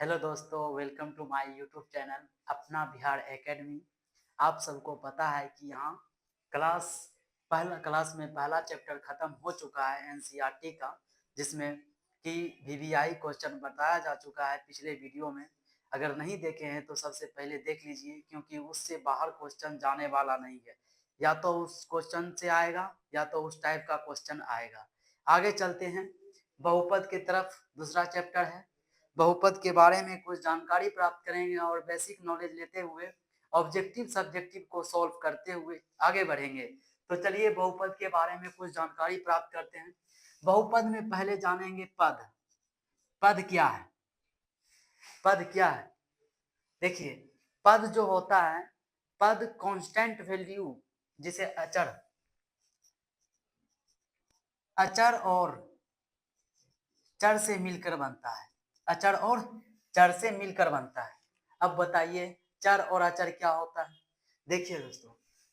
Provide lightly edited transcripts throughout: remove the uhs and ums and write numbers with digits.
Hello दोस्तों, welcome to my YouTube channel Apna Bihar academy. आप सबको पता है कि यहाँ क्लास क्लास में पहला चैप्टर खत्म हो चुका है एनसीईआरटी का, जिसमें कि वीवीआई क्वेश्चन बताया जा चुका है पिछले वीडियो में। अगर नहीं देखे हैं तो सबसे पहले देख लीजिए, क्योंकि उससे बाहर क्वेश्चन जाने वाला नहीं है। या तो उस क्वेश्चन से आएगा या तो उस टाइप का क्वेश्चन आएगा। आगे चलते हैं बहुपद की तरफ। दूसरा चैप्टर है बहुपद के बारे में कुछ जानकारी प्राप्त करेंगे और बेसिक नॉलेज लेते हुए ऑब्जेक्टिव सब्जेक्टिव को सॉल्व करते हुए आगे बढ़ेंगे। तो चलिए बहुपद के बारे में कुछ जानकारी प्राप्त करते हैं। बहुपद में पहले जानेंगे पद। पद क्या है? पद क्या है? देखिए, पद जो होता है, पद कांस्टेंट वैल्यू, जिसे अचर अचर और चर से मिलकर बनता है। अचर और चर से मिलकर बनता है। अब बताइए चर और अचर क्या होता है। देखिए दोस्तों,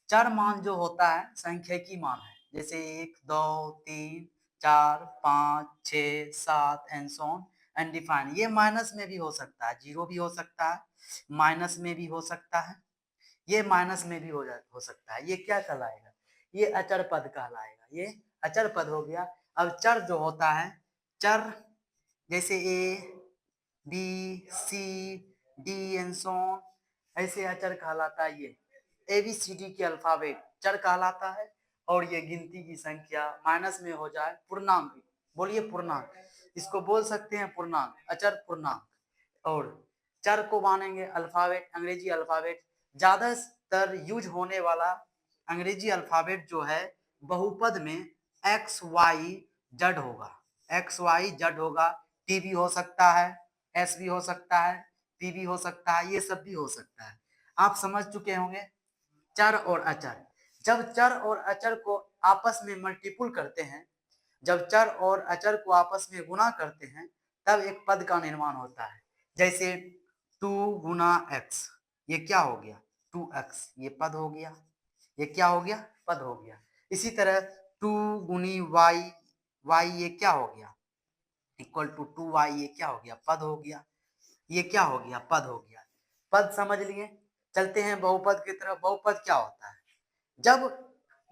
चर मान जो होता है सांख्यिकी मान है, जैसे 1 2 3 4 5 6 7 and so on and define. ये माइनस में भी हो सकता है, जीरो भी हो सकता है, माइनस में भी हो सकता है, ये माइनस में भी हो सकता है। ये क्या कहलाएगा? ये अचर पद कहलाएगा। ये अचर पद हो गया। अब चर जो होता है, चर जैसे a b c d and so on, ऐसे अचर कहलाता है। ये ए बी सी डी के अल्फाबेट चर कहलाता है। और ये गिनती की संख्या माइनस में हो जाए, पूर्णांक, बोलिए पूर्णांक, इसको बोल सकते हैं पूर्णांक, अचर पूर्णांक। और चर को मानेंगे अल्फाबेट, अंग्रेजी अल्फाबेट। ज्यादातर यूज होने वाला अंग्रेजी अल्फाबेट जो है बहुपद में एक्स वाई जेड होगा। एक्स वाई जेड होगा। टी भी हो सकता है, एस भी हो सकता है, पी भी हो सकता है, ये सब भी हो सकता है। आप समझ चुके होंगे चर और अचर। जब चर और अचर को आपस में मल्टीपुल करते हैं, जब चर और अचर को आपस में गुना करते हैं, तब एक पद का निर्माण होता है। जैसे 2 गुना एक्स, ये क्या हो गया? 2x, ये पद हो गया। ये क्या हो गया? पद हो गया। इसी तरह 2 गुनी वाई, वाई ये क्या हो गया? इक्वल टू 2y, ये क्या हो गया? पद हो गया। ये क्या हो गया? पद हो गया। पद समझ लिए। चलते हैं बहुपद की तरफ। बहुपद क्या होता है? जब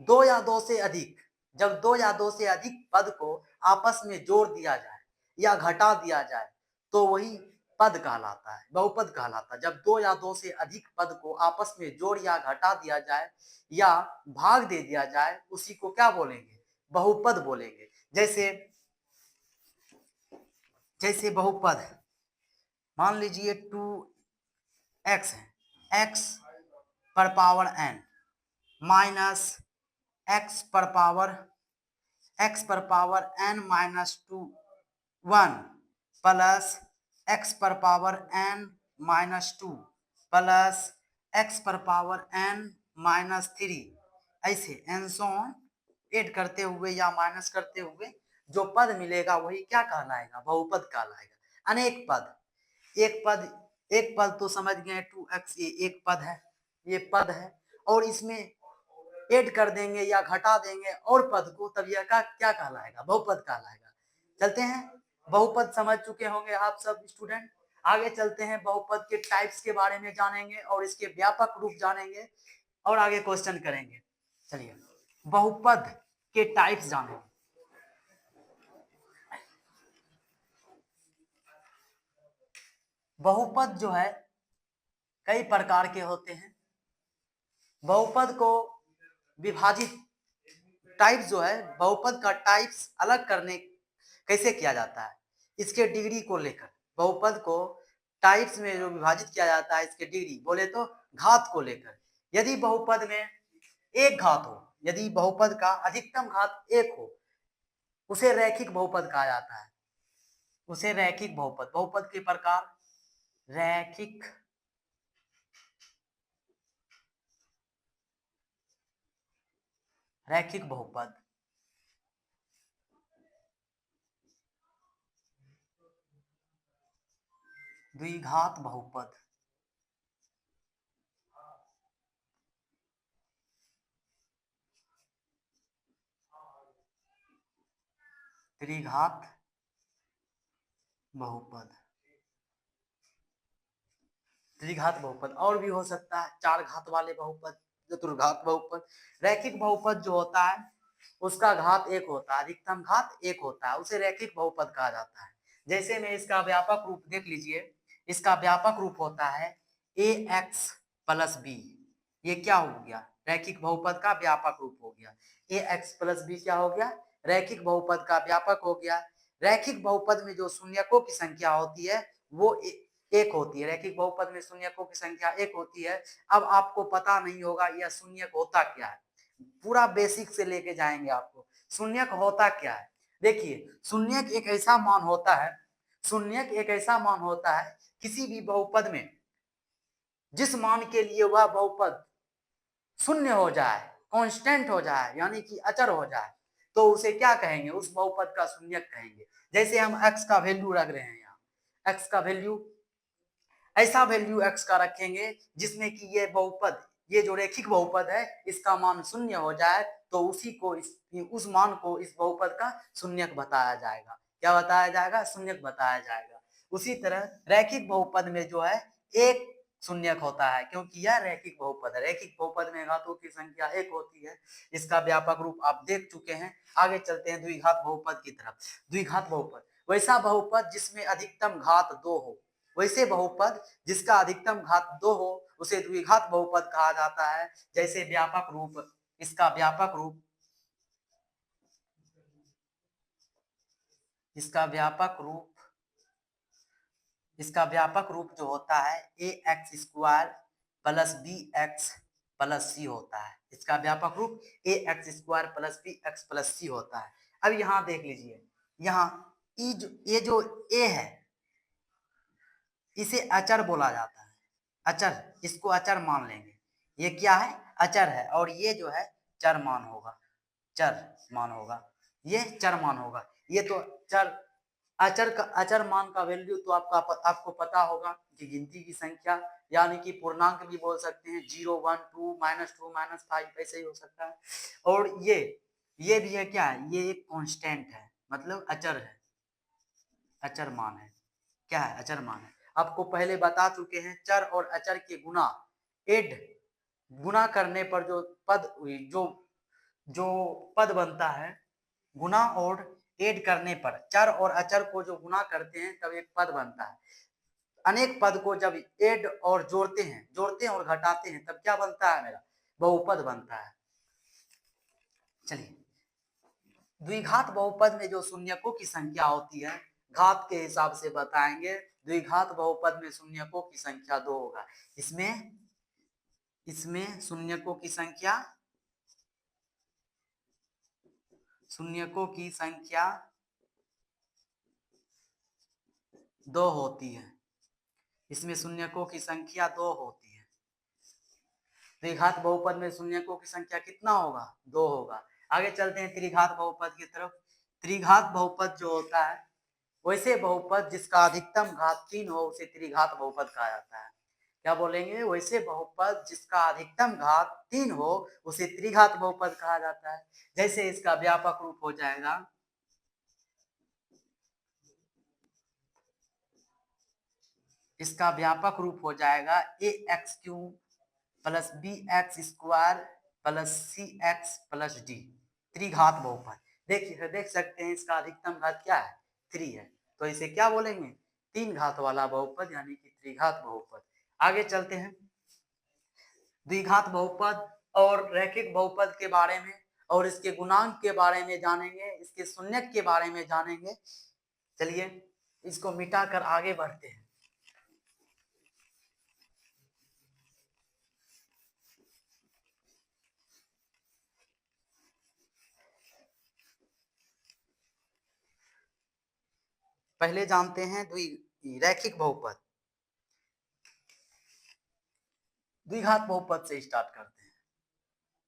दो या दो से अधिक जब दो या दो से अधिक पद को आपस में जोड़ दिया जाए या घटा दिया जाए, तो वही पद कहलाता है, बहुपद कहलाता है। जब दो या दो से अधिक पद को आपस में जोड़ या घटा दिया जाए या भाग दे दिया जाए, उसी को क्या बोलेंगे? बहुपद बोलेंगे। जैसे जैसे बहुपद मान लीजिए 2x है, x पर पावर n माइनस x पर power n minus 1 plus x पर power n minus 2 plus x पर पावर n माइनस 3, ऐसे एन सो ऑन ऐड करते हुए या माइनस करते हुए जो पद मिलेगा वही क्या कहलाएगा? बहुपद कहलाएगा। अनेक पद, एक पद तो समझ गए 2x, ये एक पद है, ये पद है। और इसमें ऐड कर देंगे या घटा देंगे और पद को, तब यह क्या कहलाएगा? बहुपद कहलाएगा। चलते हैं, बहुपद समझ चुके होंगे आप सब स्टूडेंट। आगे चलते हैं, बहुपद के टाइप्स के बारे में जानेंगे और इसके व्यापक रूप जानेंगे और आगे क्वेश्चन करेंगे। चलिए बहुपद के टाइप्स जानेंगे। बहुपद जो है कई प्रकार के होते हैं। बहुपद को विभाजित टाइप्स जो है, बहुपद का टाइप्स अलग करने कैसे किया जाता है, इसके डिग्री को लेकर बहुपद को टाइप्स में जो विभाजित किया जाता है, इसके डिग्री बोले तो घात को लेकर। यदि बहुपद में एक घात हो, यदि बहुपद का अधिकतम घात एक हो, उसे रैखिक बहुपद कहा जाता है। उसे रैखिक बहुपद, बहुपद के प्रकार रैखिक, रैखिक बहुपद, द्विघात बहुपद, त्रिघात बहुपद। त्रिघात बहुपद और भी हो सकता है, चार घात वाले बहुपद, चतुर्घात बहुपद। रैखिक बहुपद जो होता है उसका घात एक होता है, अधिकतम घात एक होता है, उसे रैखिक बहुपद कहा जाता है। जैसे में इसका व्यापक रूप देख लीजिए, इसका व्यापक रूप होता है ए एक्स प्लस बी। ये क्या हो गया? रैखिक बहुपद का व्यापक रूप हो गया। ए एक्स प्लस बी क्या हो गया? रैखिक बहुपद का व्यापक हो गया। रैखिक बहुपद में जो शून्यकों की संख्या होती है वो एक होती है। रैखिक बहुपद में शून्यकों की संख्या एक होती है। अब आपको पता नहीं होगा यह शून्यक होता क्या है, पूरा बेसिक से लेके जाएंगे आपको। शून्यक होता क्या है? देखिए, शून्यक एक ऐसा मान होता है, शून्यक एक ऐसा मान होता है किसी भी बहुपद में जिस मान के लिए वह बहुपद शून्य हो जाए, कांस्टेंट हो जाए, यानी कि अचर हो जाए, तो उसे क्या कहेंगे? उस बहुपद का शून्यक कहेंगे। जैसे हम x का वैल्यू रख रहे हैं, यहाँ x का वैल्यू, ऐसा वैल्यू x का रखेंगे जिसमें कि ये बहुपद, ये जो रैखिक बहुपद है इसका मान शून्य हो जाए, तो उसी को उस मान को इस बहुपद का शून्यक बताया जाएगा। क्या बताया जाएगा? शून्यक बताया जाएगा। उसी तरह रैखिक बहुपद में जो है एक शून्यक होता है, क्योंकि यह रैखिक बहुपद है। रैखिक बहुपद में घातों की संख्या एक होती है। इसका व्यापक रूप आप देख चुके हैं। आगे चलते हैं द्विघात बहुपद की तरफ। द्विघात बहुपद वैसा बहुपद जिसमें अधिकतम घात दो हो, वैसे बहुपद जिसका अधिकतम घात दो हो उसे द्विघात बहुपद कहा जाता है। जैसे व्यापक रूप, इसका व्यापक रूप, इसका व्यापक रूप, इसका व्यापक रूप जो होता है A X square plus B X plus C होता है। इसका व्यापक रूप A X square plus B X plus C होता है। अब यहाँ देख लीजिए, यहाँ ये जो ए है इसे अचर बोला जाता है। अचर, इसको अचर मान लेंगे। ये क्या है? अचर है। और ये जो है चर मान होगा, चर मान होगा, ये चर मान होगा। ये तो चर, अचर का, अचर मान का वैल्यू तो आपको पता होगा कि गिनती की संख्या, यानी कि पूर्णांक भी बोल सकते हैं, 0 1 2 -2 -5 ऐसे ही हो सकता है। और ये भी है क्या है? ये एक कांस्टेंट है, मतलब अचर है, अचर मान है। क्या है? अचर मान है। आपको पहले बता चुके हैं चर और अचर के गुना, एड, गुना करने पर जो पद, जो जो पद बनता है, गुना और ऐड करने पर, चर और अचर को जो गुना करते हैं तब एक पद बनता है। अनेक पद को जब ऐड और जोड़ते हैं और घटाते हैं तब क्या बनता है? मेरा बहुपद बनता है। चलिए, द्विघात बहुपद में जो शून्यकों की संख्या होती है घात के हिसाब से बताएंगे। द्विघात बहुपद में शून्यकों की संख्या दो होगा। इसमें इसमें शून्यकों की संख्या, शून्यकों की संख्या दो होती है। इसमें शून्यकों की संख्या दो होती है। द्विघात बहुपद में शून्यकों की संख्या कितना होगा? दो होगा। आगे चलते हैं त्रिघात बहुपद की तरफ। त्रिघात बहुपद जो होता है, वैसे बहुपद जिसका अधिकतम घात 3 हो उसे त्रिघात बहुपद कहा जाता है। क्या बोलेंगे? वैसे बहुपद जिसका अधिकतम घात 3 हो उसे त्रिघात बहुपद कहा जाता है। जैसे इसका व्यापक रूप हो जाएगा, इसका व्यापक रूप हो जाएगा A X cube plus B x square plus C x plus D, त्रिघात बहुपद। देखिए, देख सकते हैं इसका अधिकतम घात क्या है? 3 है, तो इसे क्या बोलेंगे? तीन घात वाला बहुपद, यानी कि त्रिघात बहुपद। आगे चलते हैं द्विघात बहुपद और रैखिक बहुपद के बारे में, और इसके गुणांक के बारे में जानेंगे, इसके शून्यक के बारे में जानेंगे। चलिए इसको मिटाकर आगे बढ़ते हैं। पहले जानते हैं रैखिक बहुपद। द्विघात बहुपद से स्टार्ट करते हैं।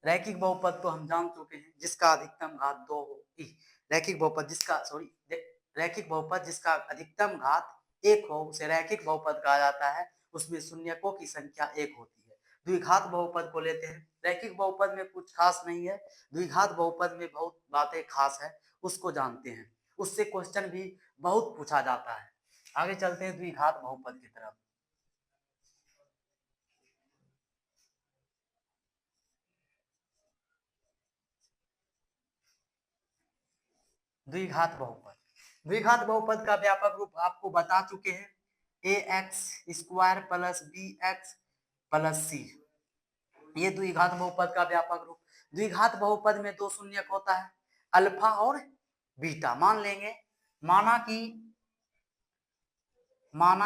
रैखिक बहुपद तो हम जान चुके हैं, जिसका अधिकतम घात दो हो, रैखिक बहुपद जिसका, सॉरी, रैखिक बहुपद जिसका अधिकतम घात एक हो उसे रैखिक बहुपद कहा जाता है। उसमें शून्यकों की संख्या एक होती है। द्विघात बहुपद को लेते हैं। रैखिक बहुपद में कुछ खास नहीं है, द्विघात बहुपद में बहुत बातें खास है, उसको जानते हैं। उससे क्वेश्चन भी बहुत पूछा जाता है। आगे चलते हैं द्विघात बहुपद की तरफ। द्विघात बहुपद। द्विघात बहुपद का व्यापक रूप आपको बता चुके हैं, A X square plus B X plus C, ये द्विघात बहुपद का व्यापक रूप। द्विघात बहुपद में दो शून्यक होता है, अल्फा और बीटा। मान लेंगे, माना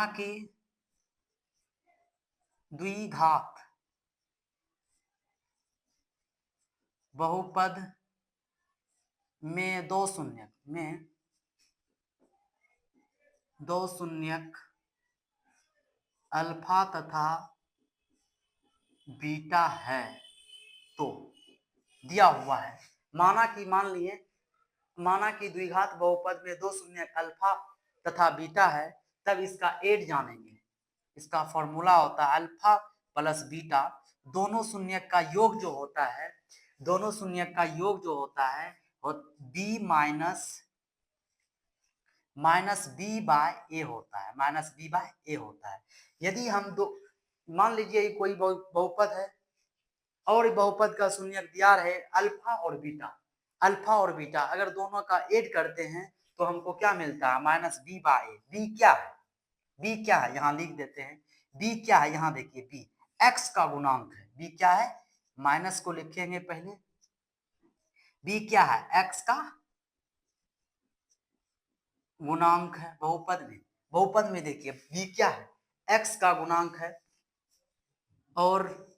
कि द्विघात बहुपद में दो शून्यक अल्फा तथा बीटा है, तो दिया हुआ है, माना कि द्विघात बहुपद में दो शून्यक अल्फा तथा बीटा है, तब इसका एड जानेंगे। इसका फॉर्मूला होता है अल्फा प्लस बीटा, दोनों शून्यक का योग जो होता है, बी माइनस बी बाय ए होता है। यदि हम दो, मान लीजिए कोई बहुपद है और बहुपद का शून्यक दिया रहे अल्फा और बीटा, अगर दोनों का ऐड करते हैं तो हमको क्या मिलता है, माइनस बी बाय ए। बी क्या है यहाँ लिख देते हैं, बी क्या है यहाँ देखिए, बी एक्स का गुणांक है। बी क्या है, माइनस को लिखेंगे पहले, बी क्या है, एक्स का गुणांक है। बहुपद में देखिए बी क्या है, एक्स का गुणांक है, और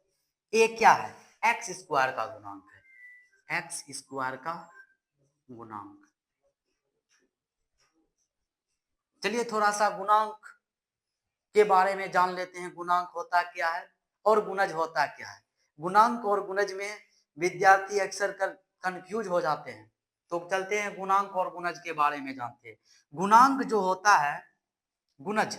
ए क्या है, एक्स स्क्वायर का गुणांक है, एक्स स्क्वायर का गुणांक। चलिए थोड़ा सा गुणांक के बारे में जान लेते हैं, गुणांक होता क्या है और गुणज होता क्या है। गुणांक और गुणज में विद्यार्थी अक्सर कंफ्यूज हो जाते हैं, तो चलते हैं गुणांक और गुणज के बारे में जानते हैं। गुणांक जो होता है, गुणज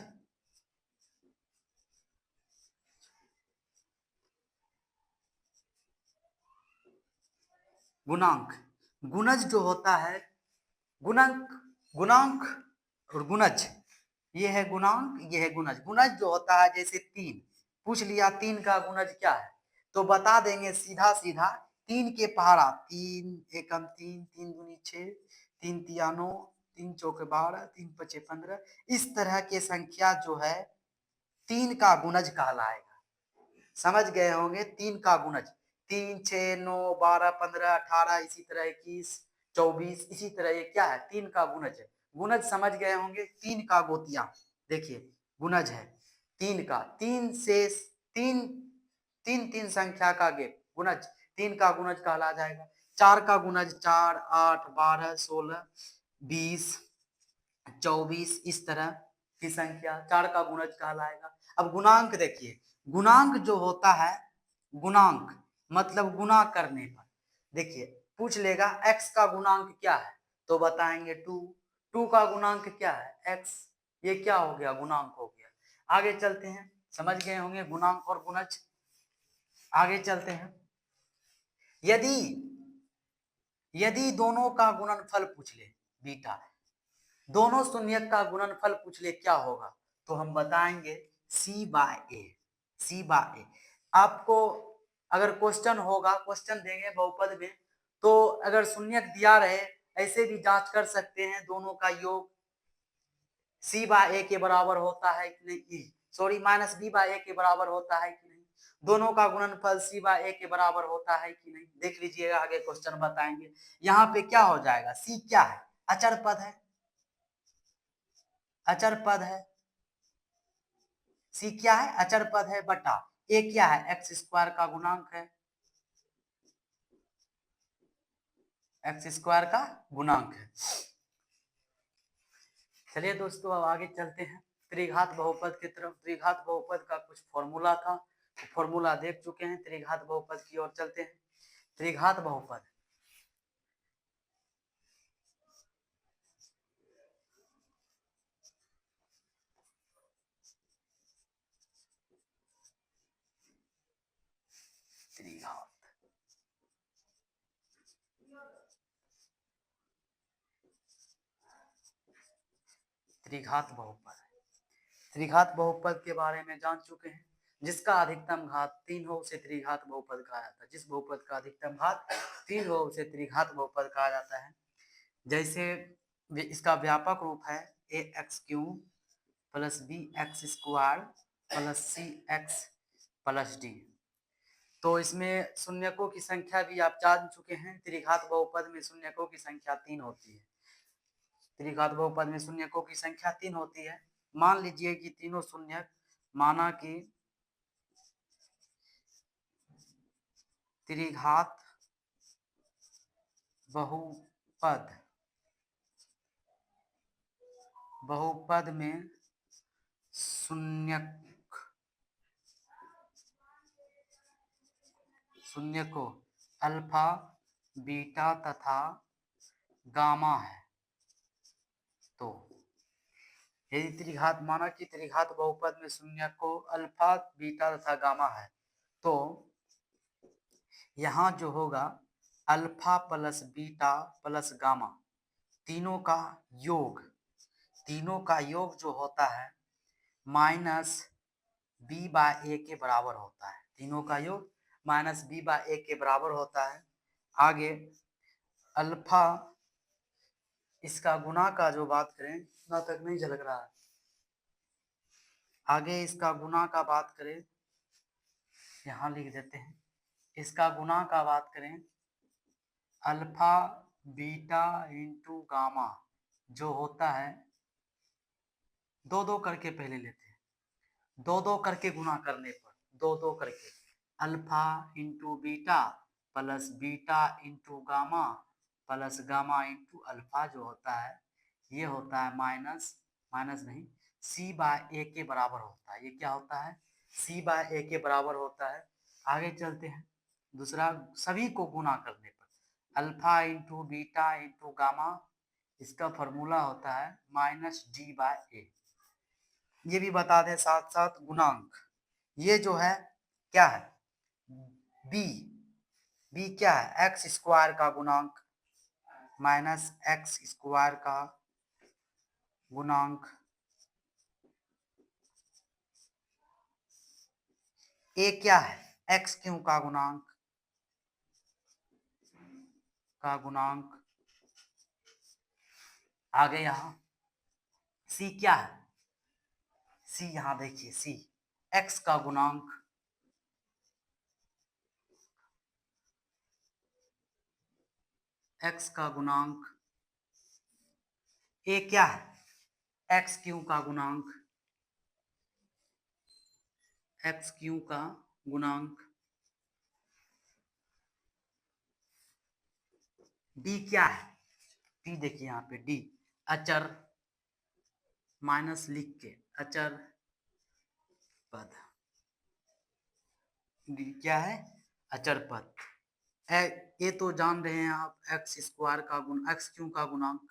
गुणज जो होता है, गुणांक और गुणज, ये है गुणांक, ये है गुणज। गुणज जो होता है, जैसे 3 पूछ लिया, 3 का गुणज क्या है, तो बता देंगे सीधा सीधा, 3 के पहाड़ा 3 एकम 3, 3 दूनी 6, 3 तिया 9, 3 चौके 12, 3 पचे 15, इस तरह के संख्या जो है 3 का गुणज कहलाएगा। समझ गए होंगे, 3 का गुणज, 3 6 9 12 15 18, इसी तरह 21 24, इसी तरह ये क्या है, 3 का गुणज है। गुणज समझ गए होंगे, 3 का गोतिया देखिए, गुणज है 3 का, 3 से 3 3 3 संख्या का गेप, गुणज 3 का गुणज कहला जाएगा। 4 का गुणज 4 8 12 16 20 24, इस तरह की संख्या 4 का गुणज कहलाएगा। अब गुणांक देखिए, गुणांक जो होता है, गुणांक मतलब गुणा करने पर, देखिए पूछ लेगा x का गुणांक क्या है, तो बताएंगे 2, 2 का गुणांक क्या है, x, ये क्या हो गया, गुणांक हो गया। आगे चलते हैं, समझ गए होंगे गुणांक और गुणज। आगे चलते हैं, यदि दोनों का गुणनफल पूछ ले, बीटा, दोनों शून्यक का गुणनफल पूछ ले क्या होगा, तो हम बताएंगे सी बाय ए। आपको अगर क्वेश्चन होगा, क्वेश्चन देंगे बहुपद में, तो अगर शून्यक दिया रहे, ऐसे भी जांच कर सकते हैं दोनों का योग सी बाय ए के बराबर होता है कि नहीं, सॉरी माइनस बी बाय ए के बराबर होता है कि नहीं, दोनों का गुणनफल सी बाय ए के बराबर होता है कि नहीं, देख लीजिएगा, आगे क्वेश्चन बताएंगे। यहाँ पे क्या हो जाएगा, सी क्या है, अचर पद है, सी क्या है, अचर पद है, बटा ए क्या है, एक्स स्क्वायर का गुणांक है, एक्स स्क्वायर का गुणांक है। चलिए दोस्तों, अब आगे चलते हैं त्रिघात बहुपद की तरफ। त्रिघात बहुपद का कुछ फॉर्मूला था, फॉर्मूला देख चुके हैं, त्रिघात बहुपद की ओर चलते हैं। त्रिघात बहुपद, त्रिघात त्रिघात बहुपद, त्रिघात बहुपद के बारे में जान चुके हैं। जिसका अधिकतम घात 3 हो उसे त्रिघात बहुपद कहा जाता है। जिस बहुपद का अधिकतम घात 3 हो उसे त्रिघात बहुपद कहा जाता है। जैसे इसका व्यापक रूप है A x cube plus B x square plus C x plus D. तो इसमें शून्यकों की संख्या भी आप जान चुके हैं, त्रिघात बहुपद में शून्यकों की संख्या 3 होती है। त्रिघात बहुपद में शून्यकों की संख्या 3 होती है। मान लीजिए कि तीनों शून्यक, माना कि त्रिघात बहुपद में शून्यकों अल्फा, बीटा तथा गामा है। तो यदि त्रिघात, माना कि त्रिघात बहुपद में शून्यकों अल्फा, बीटा तथा गामा है, तो यहाँ जो होगा alpha plus beta plus gamma, तीनों का योग, तीनों का योग जो होता है माइनस बी बाय ए के बराबर होता है। तीनों का योग माइनस बी बाय ए के बराबर होता है। आगे अल्फा, इसका गुना का जो बात करें, इतना तक नहीं झलक रहा है। आगे इसका गुना का बात करें, यहाँ लिख देते हैं। इसका गुना का बात करें, अल्फा बीटा इंटू गामा जो होता है, दो दो करके पहले लेते हैं, दो दो करके गुना करने पर, दो दो करके alpha into beta plus beta into gamma plus gamma into alpha जो होता है, ये होता है माइनस, माइनस नहीं, सी बाय ए के बराबर होता है। ये क्या होता है? सी बाय ए के बराबर होता है। आगे चलते हैं, दूसरा सभी को गुना करने पर alpha into beta into gamma, इसका फॉर्मूला होता है माइनस डी बाय ए। ये भी बता दें साथ साथ गुणांक, ये जो है क्या है? बी, बी क्या है? एक्स स्क्वायर का गुणांक माइनस एक्स स्क्वायर का गुणांक। ए क्या है? एक्स क्यू का गुणांक। आगे यहां सी क्या है? सी यहां देखिए, सी एक्स का गुणांक, एक्स का गुणांक। ए क्या है? एक्स क्यू का गुणांक, एक्स क्यू का गुणांक। डी क्या है? डी देखिए यहाँ पे, डी अचर, माइनस लिख के अचर पद। डी क्या है? अचर पद। ये तो जान रहे हैं आप, एक्स स्क्वायर का गुण, एक्स क्यू का गुणांक।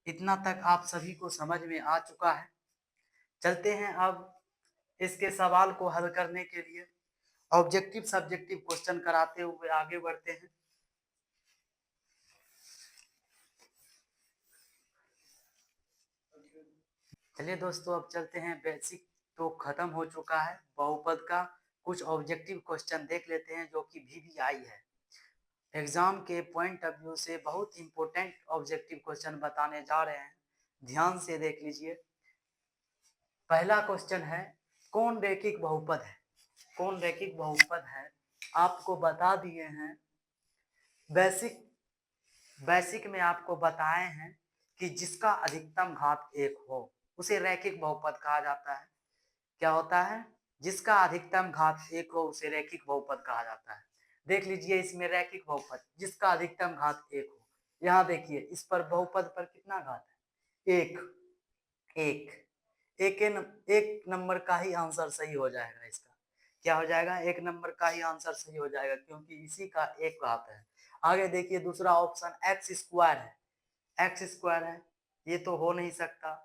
इतना तक आप सभी को समझ में आ चुका है। चलते हैं अब इसके सवाल को हल करने के लिए, ऑब्जेक्टिव सब्जेक्टिव क्वेश्चन कराते हुए आगे बढ़ते हैं। चलिए दोस्तों, अब चलते हैं, बेसिक तो खत्म हो चुका है बहुपद का, कुछ ऑब्जेक्टिव क्वेश्चन देख लेते हैं जो कि VVI है। एग्जाम के पॉइंट ऑफ व्यू से बहुत इंपॉर्टेंट ऑब्जेक्टिव क्वेश्चन बताने जा रहे हैं, ध्यान से देख लीजिए। पहला क्वेश्चन है, कौन रैखिक बहुपद है? कौन रैखिक बहुपद है? आपको बता दिए हैं, बेसिक में आपको बताए हैं कि जिसका अधिकतम घात 1 हो उसे रैखिक बहुपद कहा जाता है। क्या होता है? जिसका अधिकतम घात 1 हो उसे रैखिक बहुपद कहा जाता है। देख लीजिए, इसमें रैखिक बहुपद जिसका अधिकतम घात 1 हो, यहाँ देखिए इस पर बहुपद पर कितना घात है? 1। एक नंबर का ही आंसर सही हो जाएगा इसका। क्या हो जाएगा? एक नंबर का ही आंसर सही हो जाएगा, क्योंकि इसी का एक घात है। आगे देखिए, दूसरा ऑप्शन एक्स स्क्वायर है, एक्स स्क्वायर है, ये तो हो नहीं सकता।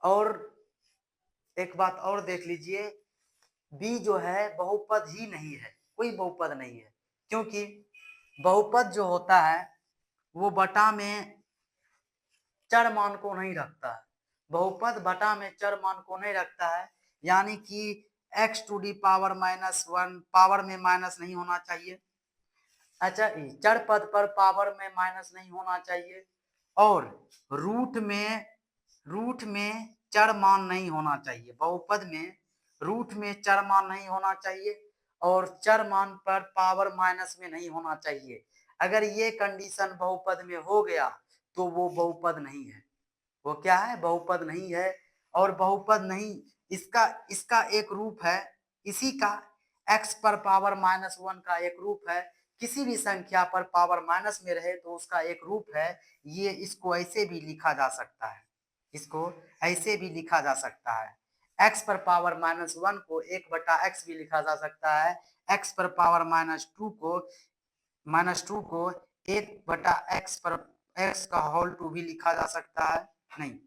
और एक बात और देख लीजिए, बी जो है बहुपद ही नहीं है, कोई बहुपद नहीं है, क्योंकि बहुपद जो होता है वो बटा में चर मान को नहीं रखता है। बहुपद बटा में चर मान को नहीं रखता है, यानी कि x to the power -1 power में माइनस नहीं होना चाहिए। अच्छा, चर पद पर पावर में माइनस नहीं होना चाहिए और रूट में चर मान नहीं होना चाहिए। बहुपद में रूट में चर मान नहीं होना चाहिए और चर मान पर पावर माइनस में नहीं होना चाहिए। अगर ये कंडीशन बहुपद में हो गया तो वो बहुपद नहीं है। वो क्या है? बहुपद नहीं है। और बहुपद नहीं, इसका इसका एक रूप है, इसी का x पर पावर -1 का एक रूप है। किसी भी संख्या पर पावर माइनस में रहे तो उसका एक रूप है। ये इसको ऐसे भी लिखा जा सकता है, इसको ऐसे भी लिखा जा सकता है। x पर पावर -1 को 1/x भी लिखा जा सकता है। x पर पावर -2 को 1/x पर x का होल 2 भी लिखा जा सकता है। नहीं,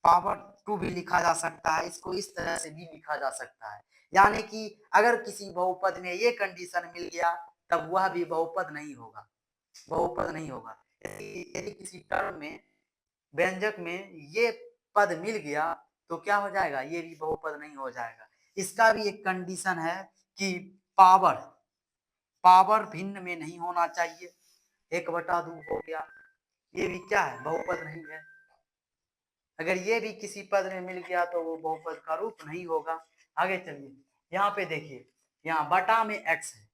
पावर 2 भी लिखा जा सकता है। इसको इस तरह से भी लिखा जा सकता है। यानी कि अगर किसी बहुपद में ये कंडीशन मिल गया तब वह भी बहुपद नहीं होगा, बहुपद नहीं होगा। यदि किसी टर्म में, व्यंजक में ये पद मिल गया तो क्या हो जाएगा? ये भी बहुपद नहीं हो जाएगा। इसका भी एक कंडीशन है कि पावर भिन्न में नहीं होना चाहिए। 1/2 हो गया, ये भी क्या है? बहुपद नहीं है। अगर ये भी किसी पद में मिल गया तो वो बहुपद का रूप नहीं होगा। आगे चलिए, यहाँ पे देखिए, यहाँ बटा में x है।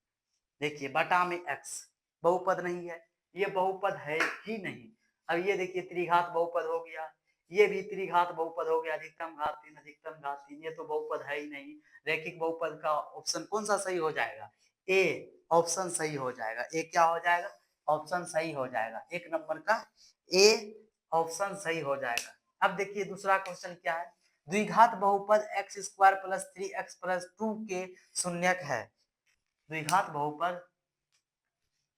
देखिए बटा में x बहुपद नहीं है, ये बहुपद है ही नहीं। अब ये देखिए त्रिघात बहुपद हो गया, ये भी त्रिघात बहुपद हो गया, अधिकतम घात 3 अधिकतम घात 3, ये तो बहुपद है ही नहीं। रैखिक बहुपद का ऑप्शन कौन सा सही हो जाएगा? ए ऑप्शन सही हो जाएगा। ए क्या हो जाएगा? ऑप्शन सही हो जाएगा। 1 नंबर का ए ऑप्शन सही हो जाएगा। अब देखिए दूसरा क्वेश्चन क्या है? द्विघात बहुपद x² + 3x + 2 के शून्यक है। द्विघात बहुपद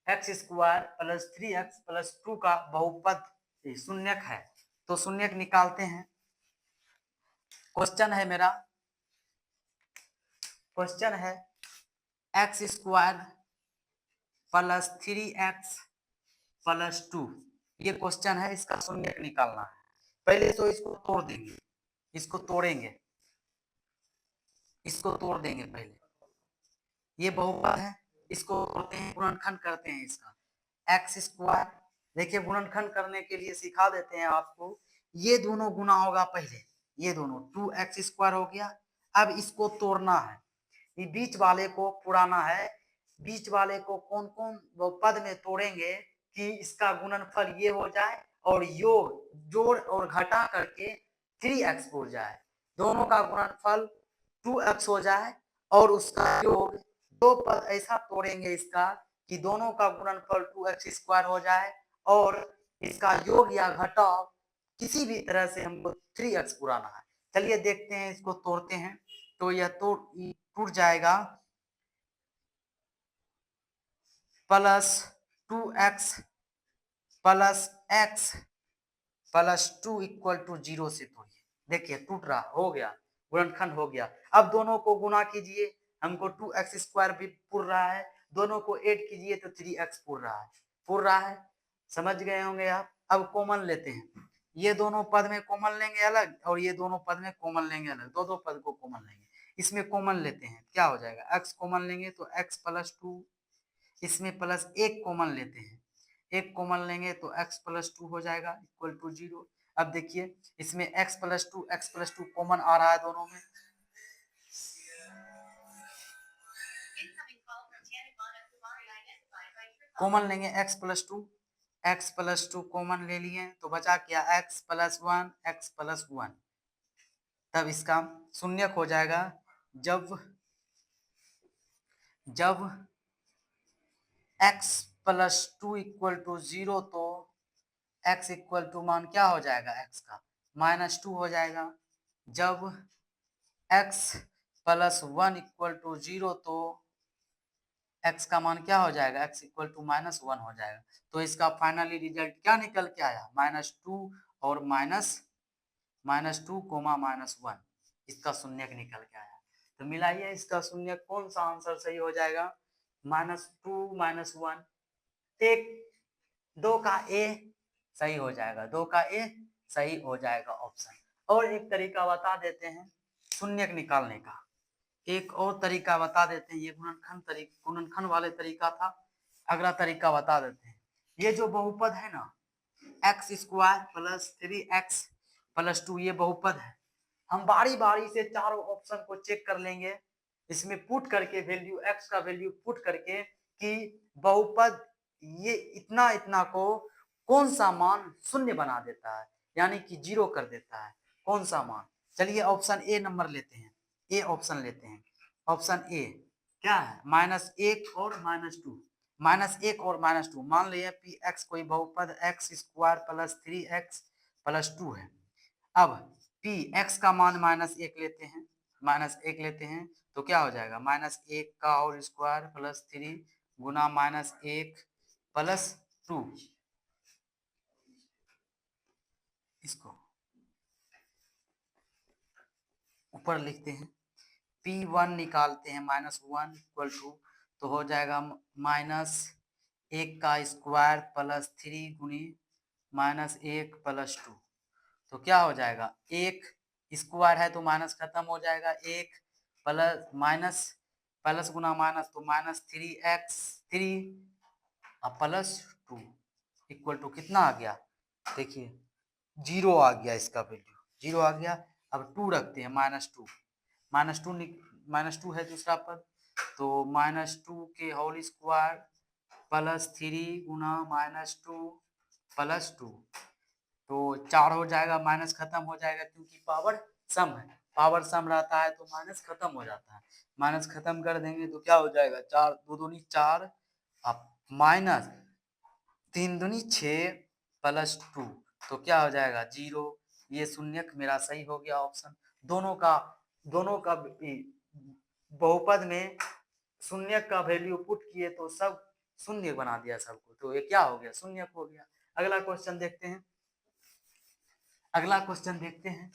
x² + 3x + 2 का बहुपद शून्यक है। तो शून्यक निकालते हैं। क्वेश्चन है मेरा, क्वेश्चन है x² + 3x + 2, ये क्वेश्चन है, इसका शून्यक निकालना है। पहले तो इसको तोड़ देंगे, इसको तोड़ेंगे, इसको तोड़ देंगे। पहले ये बहुपद है, इसको तोड़ते हैं, गुणनखंड करते हैं इसका। x², देखिए गुणनखंड करने के लिए सिखा देते हैं आपको। ये दोनों गुना होगा पहले, ये दोनों 2x² हो गया। अब इसको तोड़ना है, ये बीच वाले को पुराना है। बीच वाले को कौन कौन पद में तोड़ेंगे कि इसका गुणनफल ये हो जाए और योग जोड़ और घटा करके 3x हो जाए। दोनों का गुणनफल 2x हो जाए और उसका योग, दो पद ऐसा तोड़ेंगे इसका कि दोनों का गुणनफल 2x² हो जाए और इसका योग या घटाव किसी भी तरह से हमको 3x पुराना है। चलिए देखते हैं, इसको तोड़ते हैं। तो यह टूट जाएगा +2x + x + 2 = 0 से तोड़िए। देखिए टूट रहा, हो गया, गुणनखंड हो गया। अब दोनों को गुना कीजिए, हमको 2x² भी पुर रहा है, दोनों को ऐड कीजिए तो 3x पुर रहा है, पुर रहा है। समझ गए होंगे आप। अब कॉमन लेते हैं, ये दोनों पद में कॉमन लेंगे अलग और ये दोनों पद में कॉमन लेंगे अलग, दो दो पद को कॉमन लेंगे। इसमें कॉमन लेते हैं, क्या हो जाएगा? x कॉमन लेंगे तो x + 2, इसमें +1 कॉमन लेते हैं, 1 कॉमन लेंगे तो x + 2 हो जाएगा = 0। अब देखिए इसमें x + 2 कॉमन आ रहा है दोनों में। कॉमन लेंगे x + 2 कॉमन ले लिए तो बचा क्या? x + 1 x + 1। तब इसका शून्यक हो जाएगा जब x + 2 = 0 तो x = मान क्या हो जाएगा? x का -2 हो जाएगा। जब x + 1 = 0 तो x का मान क्या हो जाएगा? x = -1 हो जाएगा। तो इसका फाइनली रिजल्ट क्या निकल के आया? -2 और -2, -1, इसका शून्यक निकल के आया। तो मिलाइए इसका शून्यक, कौन सा आंसर सही हो जाएगा? -2 -1, एक 2 का ए सही हो जाएगा, 2 का ए सही हो जाएगा ऑप्शन। और एक तरीका बता देते हैं शून्यक निकालने का। एक और तरीका बता देते हैं, ये गुणनखंड वाले तरीका था। अगला तरीका बता देते हैं, ये जो बहुपद है ना x square plus 3x plus 2, ये बहुपद है। हम बारी बारी से चारों ऑप्शन को चेक कर लेंगे, इसमें पुट करके वैल्यू x का वैल्यू पुट करके कि बहुपद ये इतना इतना को कौन सा मान शून्य बना देता है, यानी कि जीरो कर देता है, कौन सा मान। चलिए ऑप्शन ए नंबर लेते हैं, ए ऑप्शन लेते हैं। ऑप्शन ए क्या है, -1 और -2, -1 और -2। मान लिया पी एक्स कोई बहुपद x square plus 3x plus 2 है। अब पी एक्स का मान -1 लेते हैं, -1 लेते हैं तो क्या हो जाएगा, -1 का और स्क्वायर प्लस 3 गुना -1 प्लस 2, इसको ऊपर लिखते हैं। P1 निकालते हैं, -1 इक्वल टू, तो हो जाएगा -1 का स्क्वायर प्लस 3 गुनी -1 प्लस 2, तो क्या हो जाएगा, 1 स्क्वायर है तो माइनस खत्म हो जाएगा, 1 प्लस माइनस प्लस गुना माइनस तो -3x3 प्लस 2 इक्वल टू कितना आ गया, देखिए जीरो आ गया, इसका वैल्यू जीरो आ गया। अब 2 रखते हैं, -2, -2 है दूसरा पद, तो -2 के होल स्क्वायर प्लस 3 गुना -2 प्लस 2, तो 4 हो जाएगा, माइनस खत्म हो जाएगा क्योंकि पावर सम है, पावर सम रहता है तो माइनस खत्म हो जाता है। माइनस खत्म कर देंगे तो क्या हो जाएगा, 4 2 दूनी 4 अब माइनस 3 दूनी 6 प्लस 2, तो क्या हो जाएगा, 0। ये शून्यक मेरा सही हो गया ऑप्शन। दोनों का बहुपद में शून्यक का वैल्यू पुट किए तो सब शून्य बना दिया सबको, तो ये क्या हो गया, शून्यक हो गया। अगला क्वेश्चन देखते हैं, अगला क्वेश्चन देखते हैं।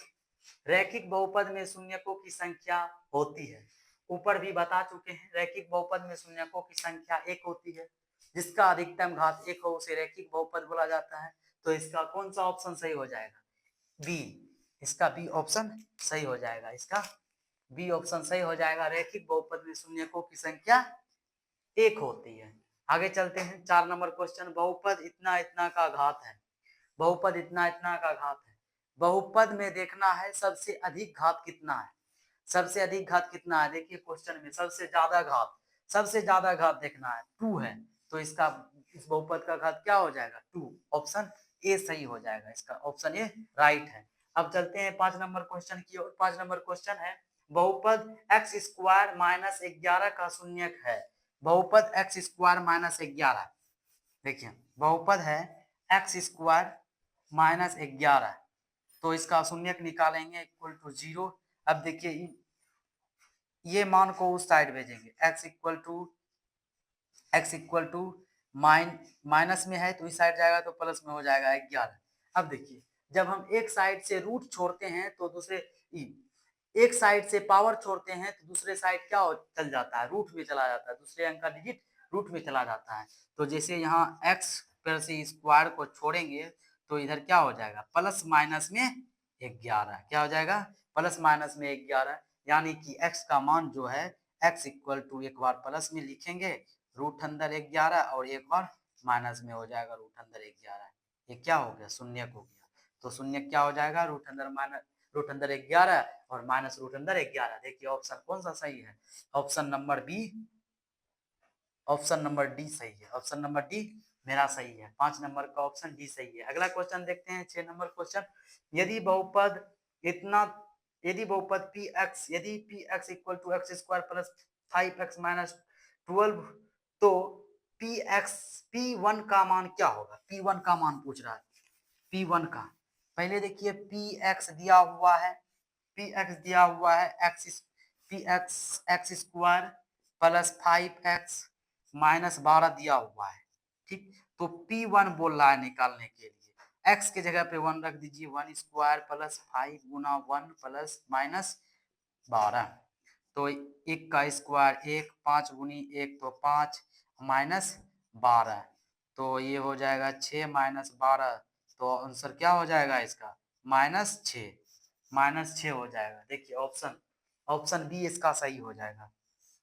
रैखिक बहुपद में शून्यकों की संख्या होती है, ऊपर भी बता चुके हैं, रैखिक बहुपद में शून्यकों की संख्या 1 होती है, जिसका अधिकतम घात 1 हो उसे रैखिक बहुपद बोला जाता है। तो इसका कौन सा ऑप्शन सही हो जाएगा, बी, इसका बी ऑप्शन सही हो जाएगा, इसका बी ऑप्शन सही हो जाएगा। रैखिक बहुपद में शून्यकों की संख्या 1 होती है। आगे चलते हैं, 4 नंबर क्वेश्चन, बहुपद इतना इतना का घात है, बहुपद इतना इतना का घात है। बहुपद में देखना है सबसे अधिक घात कितना है, सबसे अधिक घात कितना है, देखिए क्वेश्चन में सबसे ज्यादा घात देखना है, 2 है, तो इसका इस बहुपद का घात क्या हो जाएगा, 2, ऑप्शन ए सही हो जाएगा, इसका ऑप्शन ए राइट है। अब चलते हैं 5 नंबर क्वेश्चन की ओर। 5 नंबर क्वेश्चन है, बहुपद एक्स स्क्वायर -11 का शून्यक है, बहुपद एक्स स्क्वायर -11, देखिए बहुपद है एक्स स्क्वायर -11, तो इसका शून्यक निकालेंगे इक्वल टू 0। अब देखिए ये मान को उस साइड भेजेंगे, x इक्वल टू माइनस में है तो इस साइड जाएगा तो प्लस में हो जाएगा 11। अब देखिए जब हम एक साइड से रूट छोड़ते हैं तो एक साइड से पावर छोड़ते हैं तो दूसरे साइड क्या चल जाता है, रूट में चला जाता है, दूसरे अंक का डिजिट रूट में चला जाता है। तो जैसे यहाँ x पर से स्क्वायर को छोड़ेंगे तो इधर क्या हो जाएगा, प्लस माइनस में 11, क्या हो जाएगा, प्लस माइनस में 11, यानी कि x का मान जो है x इक्वल टू एक बार प्लस में लिखेंगे रूट अंदर 11 और एक बार माइनस में हो जाएगा रूट अंदर 11, ये क्या हो गया, शून्यक हो गया। तो शून्यक क्या हो जाएगा, रूट अंदर 11 और माइनस रूट अंदर 11। देखिए ऑप्शन कौन सा सही है, option number b, option number d सही है, ऑप्शन नंबर डी मेरा सही है, 5 नंबर का ऑप्शन डी सही है। अगला क्वेश्चन देखते हैं 6 नंबर क्वेश्चन, यदि बहुपद इतना यदि बहुपद p x equal to x square plus 5x minus 12, तो P1 का मान क्या होगा, P1 का मान पूछ रहा है, P1 का पहले देखिए Px दिया हुआ है, Px दिया हुआ है x square plus 5x minus 12 दिया हुआ है, ठीक। तो P1 बोल रहा है निकालने के लिए, x के जगह पे 1 रख दीजिए, 1 स्क्वायर प्लस 5 गुना 1 प्लस माइनस 12, तो 1 का स्क्वायर 1, 5 गुनी 1 तो 5 माइनस 12, तो ये हो जाएगा 6 माइनस 12, तो आंसर क्या हो जाएगा इसका -6, -6 हो जाएगा। देखिए ऑप्शन बी इसका सही हो जाएगा,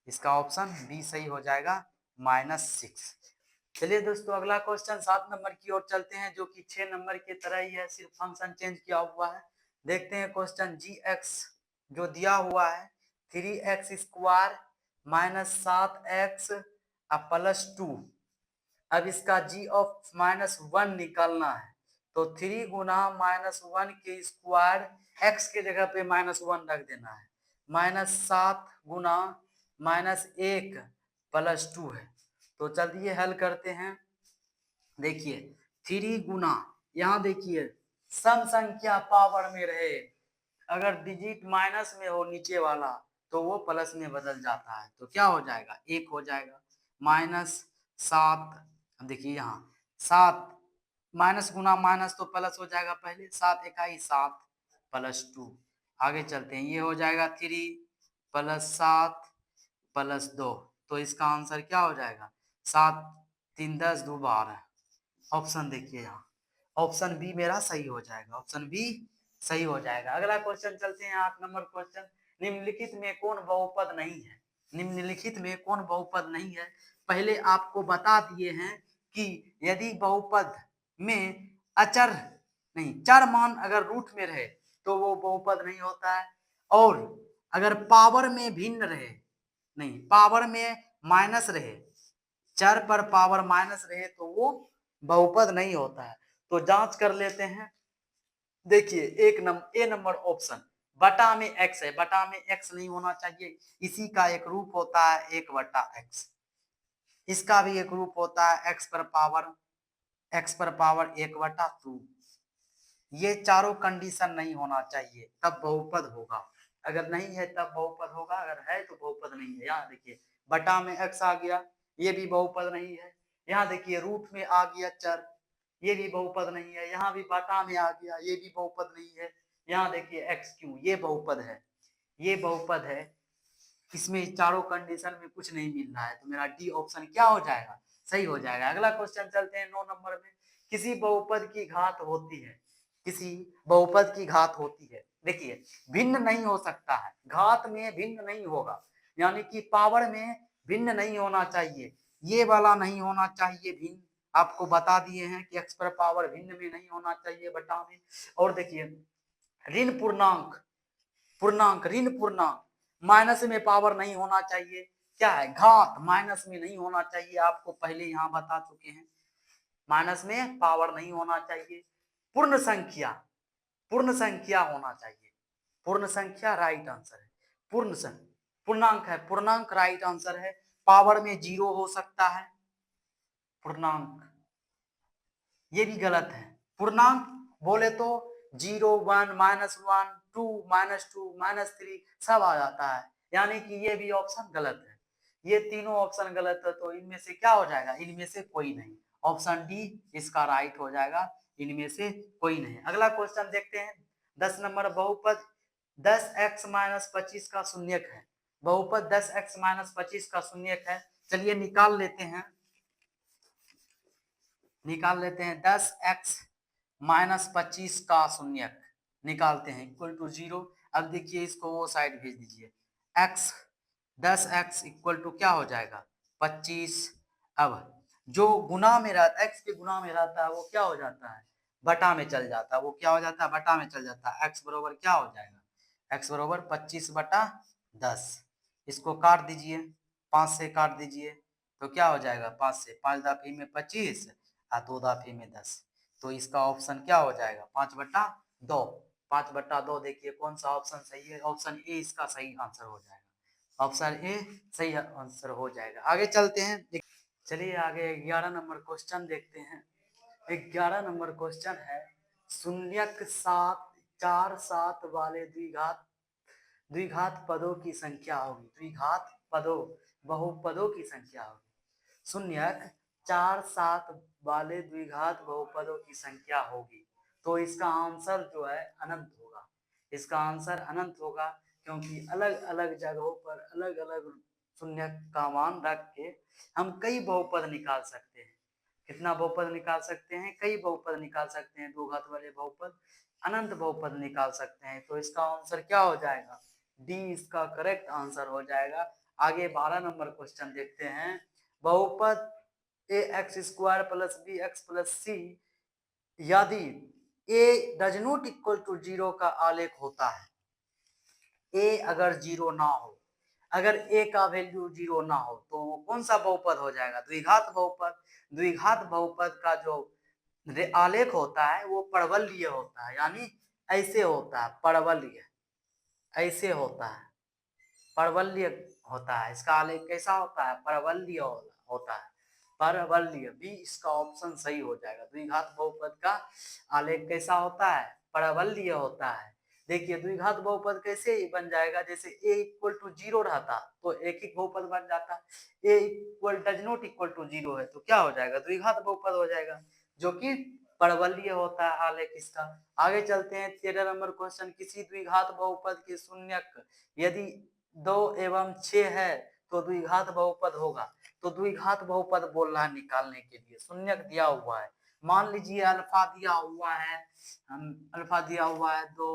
इसका ऑप्शन बी सही हो जाएगा, -6। चलिए दोस्तों अगला क्वेश्चन 7 नंबर की ओर चलते हैं, जो कि 6 नंबर की तरह ही है, सिर्फ फंक्शन चेंज किया हुआ है। देखते हैं क्वेश्चन gx जो दिया हुआ है 3x स्क्वायर -7x +2। अब इसका g ऑफ -1 निकालना है, तो 3 गुना -1 के स्क्वायर x के जगह पे -1 रख देना है, -7 गुना -1 +2 है। तो चलिए हल करते हैं। देखिए 3 गुना, यहाँ देखिए सम संख्या पावर में रहे, अगर डिजिट माइनस में हो नीचे वाला तो वो प्लस में बदल जाता है, तो क्या हो जाएगा 1 हो जाएगा, -7। देखिए यहाँ 7 माइनस गुना माइनस तो प्लस हो जाएगा, पहले 7 इकाई 7 +2। आगे चलते हैं, ये हो जाएगा 3 + 7 + 2, तो इसका आंसर क्या हो जाएगा 7 3 10 2 12। ऑप्शन देखिए यहाँ, ऑप्शन बी मेरा सही हो जाएगा, ऑप्शन बी सही हो जाएगा। अगला क्वेश्चन चलते हैं 8 नंबर क्वेश्चन। निम्नलिखित में कौन बहुपद नहीं है, निम्नलिखित में कौन बहुपद नहीं है। पहले आपको बता दिए हैं कि यदि बहुपद में अचर नहीं चर मान अगर रूट में रहे तो वो बहुपद नहीं होता है, और अगर पावर में भिन्न रहे, नहीं पावर में माइनस रहे, चर पर पावर माइनस रहे तो वो बहुपद नहीं होता है। तो जांच कर लेते हैं। देखिए ए नंबर ऑप्शन बटा में x है, बटा में x नहीं होना चाहिए, इसी का एक रूप होता है 1/x, इसका भी एक रूप होता है x पर पावर 1/2। ये चारों कंडीशन नहीं होना चाहिए तब बहुपद होगा, अगर नहीं है तब बहुपद होगा, अगर है तो बहुपद नहीं है। यहाँ देखिए बटा में x आ गया, ये भी बहुपद नहीं है। यहाँ देखिए रूट में आ गया चर, ये भी बहुपद नहीं है। यहाँ भी बटा में आ गया, ये भी बहुपद नहीं है। यहाँ देखिए एक्स क्यू, ये बहुपद है, ये बहुपद है। इसमें चारों कंडीशन में कुछ नहीं मिल रहा है, तो मेरा डी ऑप्शन क्या हो जाएगा, सही हो जाएगा। अगला क्वेश्चन चलते हैं 9 नंबर में। किसी बहुपद की घात होती है, किसी बहुपद की घात होती है। देखिए भिन्न नहीं हो सकता है, घात में भिन्न नहीं होगा, यानी कि पावर में भिन्न नहीं होना चाहिए, ये वाला नहीं होना चाहिए भिन्न, आपको बता दिए हैं कि x पर पावर भिन्न में नहीं होना चाहिए बटा में। और देखिए ऋण पूर्णांक, ऋण पूर्णांक माइनस में पावर नहीं होना चाहिए, क्या है घात माइनस में नहीं होना चाहिए, आपको पहले यहाँ बता चुके हैं, माइनस में पावर नहीं होना चाहिए। पूर्ण संख्या, पूर्ण संख्या होना चाहिए, पूर्ण संख्या राइट आंसर है। पूर्णांक है, पूर्णांक राइट आंसर है। पावर में 0 हो सकता है, पूर्णांक ये भी गलत है। पूर्णांक बोले तो 0 1 -1 2 -2 -3 सब आ जाता है, यानी कि ये भी ऑप्शन गलत है। ये तीनों ऑप्शन गलत है, तो इनमें से क्या हो जाएगा, इनमें से कोई नहीं, ऑप्शन डी इसका राइट हो जाएगा, इनमें से कोई नहीं। अगला क्वेश्चन देखते हैं 10 नंबर। बहुपद 10x - 25 का शून्यक है, बहुपद 10x - 25 का शून्यक है। चलिए निकाल लेते हैं, 10x - 25 का शून्यक निकालते हैं, इक्वल टू 0। अब देखिए इसको वो साइड भेज दीजिए, x 10x इक्वल टू क्या हो जाएगा 25। अब जो गुना में रहता है, x के गुना में रहता है वो क्या हो जाता है बटा में चल जाता है, वो क्या हो जाता है बटा में चल जाता है। x बरोबर क्या हो जाएगा, x बरोबर 25/10। इसको काट दीजिए, 5 से काट दीजिए तो क्या हो जाएगा 5 से, 5 दाफी में 25 और 2 दाफी में 10, तो इसका ऑप्शन क्या हो जाएगा 5/2। 5/2 देखिए कौन सा ऑप्शन सही है, ऑप्शन ए इसका सही आंसर हो जाएगा, ऑप्शन ए सही आंसर हो जाएगा। आगे चलते हैं, चलिए आगे 11 नंबर क्वेश्चन देखते हैं। 11 नंबर क्वेश्चन है, शून्यक 7 4 7 वाले द्विघात पदों की संख्या होगी, द्विघात पदों बहुपदों की संख्या होगी। शून्यक 4 7 वाले द्विघात बहुपदों की संख्या होगी, तो इसका आंसर जो है अनंत होगा, इसका आंसर अनंत होगा, क्योंकि अलग अलग जगहों पर अलग अलग शून्य का मान रख के हम कई बहुपद निकाल सकते हैं, कितना बहुपद निकाल सकते हैं? कई बहुपद निकाल सकते हैं, दो घात वाले बहुपद, अनंत बहुपद निकाल सकते हैं। तो इसका आंसर क्या हो जाएगा? डी इसका करेक्ट आंसर हो जाएगा। आगे 12 नंबर क्वेश्चन देखते हैं। बहुपद ए X square plus B X plus C यदि A does not equal to 0 का आलेख होता है, ए अगर 0 ना हो, अगर ए का वैल्यू 0 ना हो तो वो कौन सा बहुपद हो जाएगा? द्विघात बहुपद। द्विघात बहुपद का जो आलेख होता है वो परवलयीय होता है, यानी ऐसे होता है, परवलयीय ऐसे होता है, परवलयीय होता है। इसका आलेख कैसा होता है? परवलयीय होता है, परवलयीय। बी इसका ऑप्शन सही हो जाएगा। द्विघात बहुपद का आलेख कैसा होता है? परवलयीय होता है। देखिए द्विघात बहुपद कैसे बन जाएगा? जैसे a इक्वल टू 0 रहता तो एक ही बहुपद बन जाता, a equal does not equal to 0 है तो क्या हो जाएगा? द्विघात बहुपद हो जाएगा, जो कि परवलयीय होता है आलेख इसका। आगे चलते हैं 13 नंबर क्वेश्चन। किसी द्विघात बहुपद के शून्यक यदि 2 एवं 6 है तो द्विघात बहुपद होगा। तो द्विघात बहुपद बोल रहा है निकालने के लिए, शून्यक दिया हुआ है। मान लीजिए अल्फा दिया हुआ है, अल्फा दिया हुआ है 2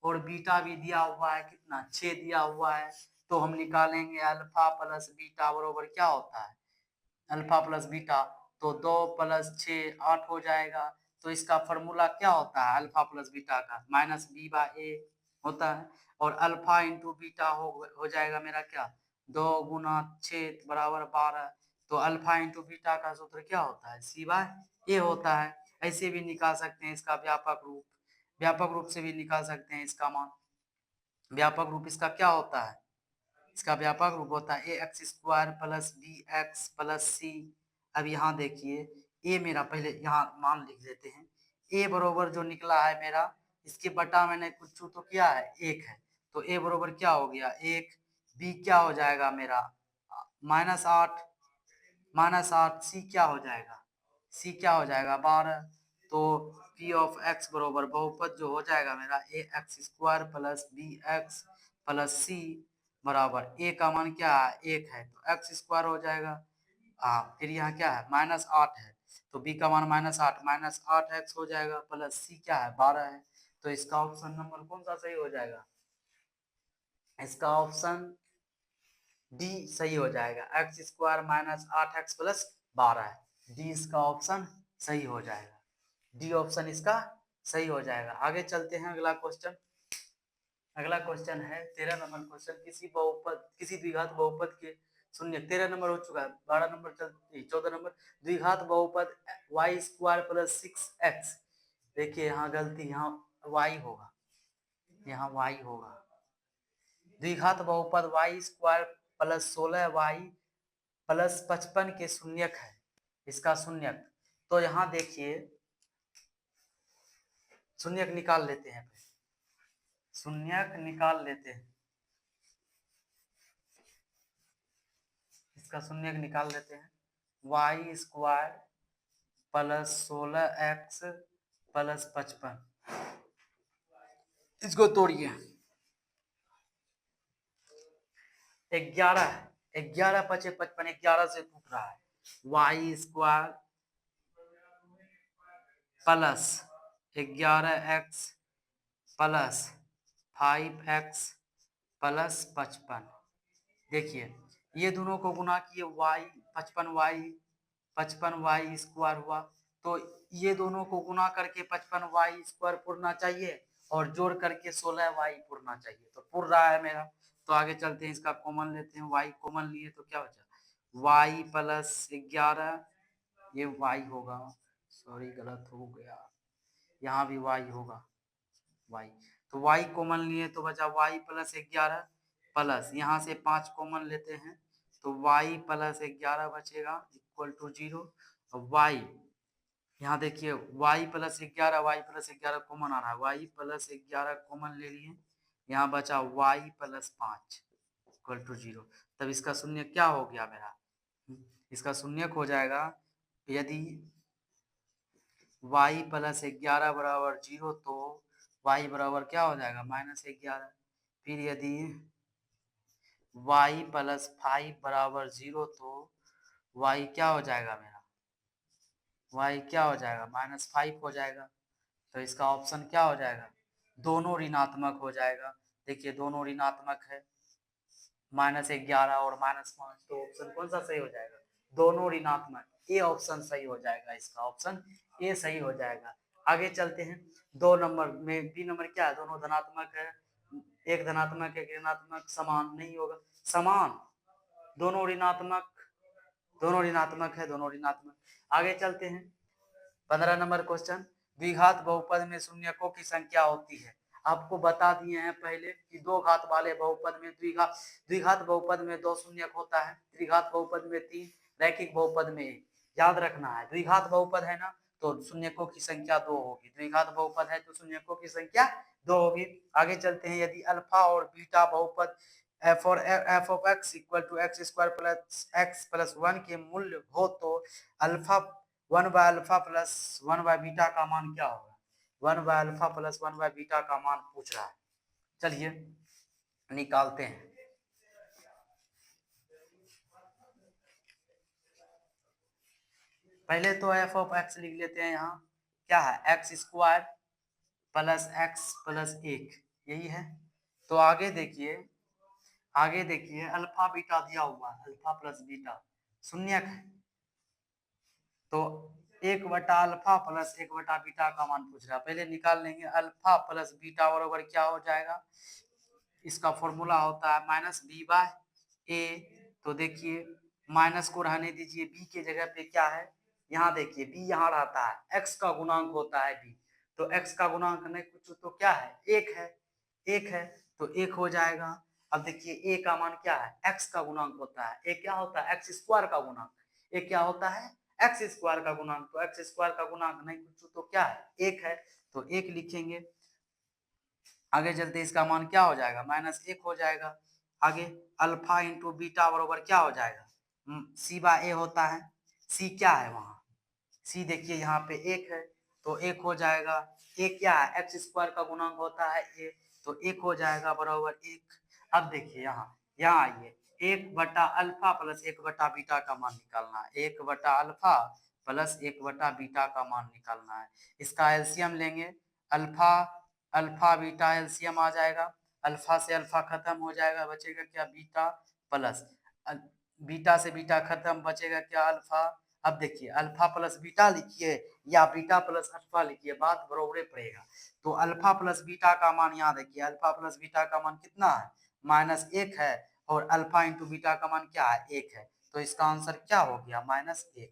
और बीटा भी दिया हुआ है कितना? 6 दिया हुआ है। तो हम निकालेंगे अल्फा प्लस बीटा बरोबर क्या होता है? अल्फा प्लस बीटा, तो 2 प्लस 6 8 हो जाएगा। तो इसका फॉर्मूला क्या होता है अल्फा प्लस बीटा का? माइनस बी बाई ए होता है। और अल्फा इंटू बीटा हो जाएगा मेरा क्या? 2 गुना 6 बराबर 12। तो अल्फा इंटू बीटा का सूत्र क्या होता है? सी बाय ए होता है। ऐसे भी निकाल सकते हैं इसका व्यापक रूप, व्यापक रूप से भी निकाल सकते हैं इसका मान। व्यापक रूप इसका क्या होता है? इसका व्यापक रूप होता है A X square plus B X plus C. अब यहाँ देखिए ए मेरा, पहले यहाँ मान लिख लेते हैं। ए बरोबर जो निकला है मेरा, इसके बटा मैंने कुछ तो किया है, 1 है। तो ए बरोबर क्या हो गया? 1। बी क्या हो जाएगा मेरा? -8, -8। सी क्या हो जाएगा? सी क्या हो जाएगा? 12। तो पी ऑफ एक्स बरोबर बहुपद जो हो जाएगा मेरा A X square plus B X plus C बराबर ए का मान क्या है? 1 है तो एक्स स्क्वायर हो जाएगा। फिर यहाँ क्या है? -8 है तो बी का मान -8, -8 एक्स हो जाएगा प्लस सी क्या है? 12 है। तो इसका ऑप्शन नंबर कौन सा सही हो जाएगा? इसका ऑप्शन डी सही हो जाएगा। एक्स स्क्वायर -8 एक्स प्लस 12 है। डी इसका ऑप्शन सही हो जाएगा। डी ऑप्शन इसका सही हो जाएगा। आगे चलते हैं अगला क्वेश्चन। अगला क्वेश्चन है 13 नंबर क्वेश्चन। किसी द्विघात बहुपद के शून्य, 13 नंबर हो चुका है, 12 नंबर 14 नंबर। द्विघात बहुपद वाई स्क्वायर प्लस 6x। देखिए यहाँ गलती, यहाँ वाई होगा, यहाँ वाई होगा। द्विघात बहुपद Y square plus 16y plus 55 के शून्यक है, इसका शून्यक। तो यहाँ देखिए शून्यक निकाल लेते हैं, शून्यक निकाल लेते हैं, इसका शून्यक निकाल लेते हैं। Y square plus 16x plus 55, इसको तोड़िए। 11, 11 पचे 55, 11 से टूट रहा है। Y square plus 11x plus 5x plus 55। देखिए ये दोनों को गुना किए, वाई 55y स्क्वायर हुआ। तो ये दोनों को गुना करके 55y स्क्वायर पूरना चाहिए और जोड़ करके 16y पूरना चाहिए, तो पूर रहा है मेरा। तो आगे चलते हैं, इसका कॉमन लेते हैं। y कॉमन लिए तो क्या बचा? y प्लस 11, ये y होगा, सॉरी गलत हो गया, यहाँ भी y होगा, y। तो y कॉमन लिए तो बचा y प्लस 11 प्लस यहाँ से 5 कॉमन लेते हैं तो y प्लस 11 बचेगा इक्वल टू 0। y यहाँ देखिए y प्लस 11 कॉमन आ रहा है, y प्लस 11 कॉमन ले लिए, यहाँ बचा y प्लस 5 इक्वल टू 0। तब इसका शून्य क्या हो गया मेरा? इसका शून्य हो जाएगा यदि y प्लस 11 बराबर 0 तो y बराबर क्या हो जाएगा? -11। फिर यदि y प्लस 5 बराबर 0 तो y क्या हो जाएगा मेरा? वाई क्या हो जाएगा, -5 हो जाएगा। तो इसका ऑप्शन क्या हो जाएगा, दोनों ऋणात्मक हो जाएगा। देखिए दोनों ऋणात्मक है, -11 और -5, तो ऑप्शन कौन सा सही हो जाएगा, दोनों ऋणात्मक। ए ऑप्शन सही हो जाएगा, इसका ऑप्शन ए सही हो जाएगा। आगे चलते हैं, 2 नंबर में बी नंबर क्या है, दोनों धनात्मक है, एक धनात्मक एक ऋणात्मक, समान नहीं होगा, समान, दोनों ऋणात्मक, दोनों ऋणात्मक है, दोनों ऋणात्मक। आगे चलते हैं, 15 नंबर क्वेश्चन, द्विघात बहुपद में शून्यकों की संख्या होती है। आपको बता दिए हैं पहले कि दो घात वाले बहुपद में द्विघात द्विघात बहुपद में 2 शून्यक होता है, त्रिघात बहुपद में 3, रैखिक बहुपद में 1। याद रखना है, द्विघात बहुपद है ना तो शून्यकों की संख्या 2 होगी, द्विघात बहुपद है तो शून्यकों की संख्या 2 होगी। आगे चलते हैं, यदि अल्फा और बीटा बहुपद f of x equal to x square plus x plus 1 के मूल्य हो तो अल्फा 1/अल्फा प्लस 1/बीटा का मान क्या होगा, 1/अल्फा प्लस 1/बीटा का मान पूछ रहा है। चलिए निकालते हैं। पहले तो एफ ऑफ एक्स लिख लेते हैं, यहाँ क्या है, x square plus x plus 1, यही है। तो आगे देखिए अल्फा बीटा दिया हुआ है, अल्फा प्लस बीटा शून्यक है, तो 1/अल्फा प्लस 1/बीटा का मान पूछ रहा है। पहले निकाल लेंगे, अल्फा प्लस बीटा बराबर क्या हो जाएगा, इसका फॉर्मूला होता है -b/a। तो देखिए माइनस को रहने दीजिए, b के जगह पे क्या है, यहाँ देखिए b यहाँ रहता है, x का गुणांक होता है b, तो x का गुणांक नहीं कुछ तो क्या है, 1 है, 1 है, तो 1 हो जाएगा। अब देखिए a का मान क्या है, x का गुणांक होता है, a क्या होता है, एक्स स्क्वायर का गुणांक, a क्या होता है, एक्स स्क्वायर का गुणांक, तो एक्स स्क्वायर का गुणांक नहीं कुछ तो क्या है, 1 है, तो 1 लिखेंगे। आगे चलते इसका मान क्या हो जाएगा, -1 हो जाएगा। आगे अल्फा इंटू बीटा बराबर क्या हो जाएगा, c/a होता है, c क्या है वहां, c देखिए यहाँ पे 1 है, तो 1 हो जाएगा। a क्या है, एक्स स्क्वायर का गुणांक होता है a, तो 1 हो जाएगा बराबर 1। अब देखिए यहाँ आइए, 1/अल्फा प्लस 1/बीटा का मान निकालना है, 1/अल्फा प्लस 1/बीटा का मान निकालना है। इसका एलसीएम लेंगे, अल्फा अल्फा बीटा एलसीएम आ जाएगा, अल्फा से अल्फा खत्म हो जाएगा, बचेगा क्या, बीटा प्लस बीटा से बीटा खत्म, बचेगा क्या, अल्फा। अब देखिए अल्फा प्लस बीटा लिखिए या बीटा प्लस अल्फा लिखिए, बात बरोबरे पड़ेगा। तो अल्फा प्लस बीटा का मान यहाँ देखिए, अल्फा प्लस बीटा का मान कितना है, -1 है, और अल्फा इंटू बीटा का मान क्या है, 1 है, तो इसका आंसर क्या हो गया, -1।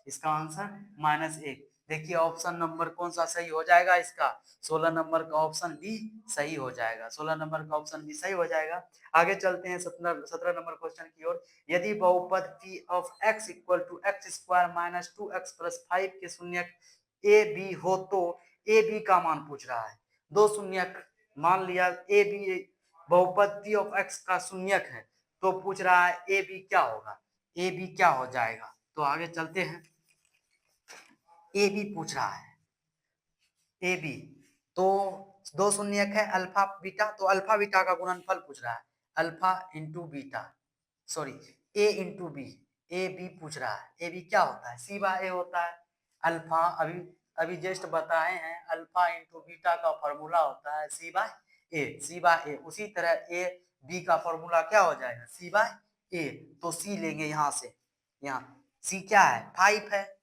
इसका आंसर -1। देखिए ऑप्शन नंबर कौन सा सही हो जाएगा, इसका 16 नंबर का ऑप्शन बी सही हो जाएगा, 16 नंबर का ऑप्शन बी सही हो जाएगा। आगे चलते हैं 17 नंबर क्वेश्चन की ओर, यदि बहुपद p of x equal to x square minus 2x plus 5 के शून्यक ए बी हो तो ए बी का मान पूछ रहा है। दो शून्यक मान लिया, ए बी बहुपद p ऑफ x का शून्यक है, तो पूछ रहा है ए बी क्या होगा, ए बी क्या हो जाएगा। तो आगे चलते हैं, ए बी पूछ रहा है, ए बी, तो दो शून्यक है अल्फा बीटा, तो अल्फा बीटा का गुणनफल पूछ रहा है, alpha into beta, sorry a into b, a b पूछ रहा है, ए बी क्या होता है, c/a होता है। अल्फा अभी अभी जस्ट बताए हैं, अल्फा इंटू बीटा का फॉर्मूला होता है c/a, c/a, उसी तरह ए बी का फॉर्मूला क्या हो जाएगा, c/a, तो c लेंगे यहाँ से, यहाँ c क्या है, 5 है,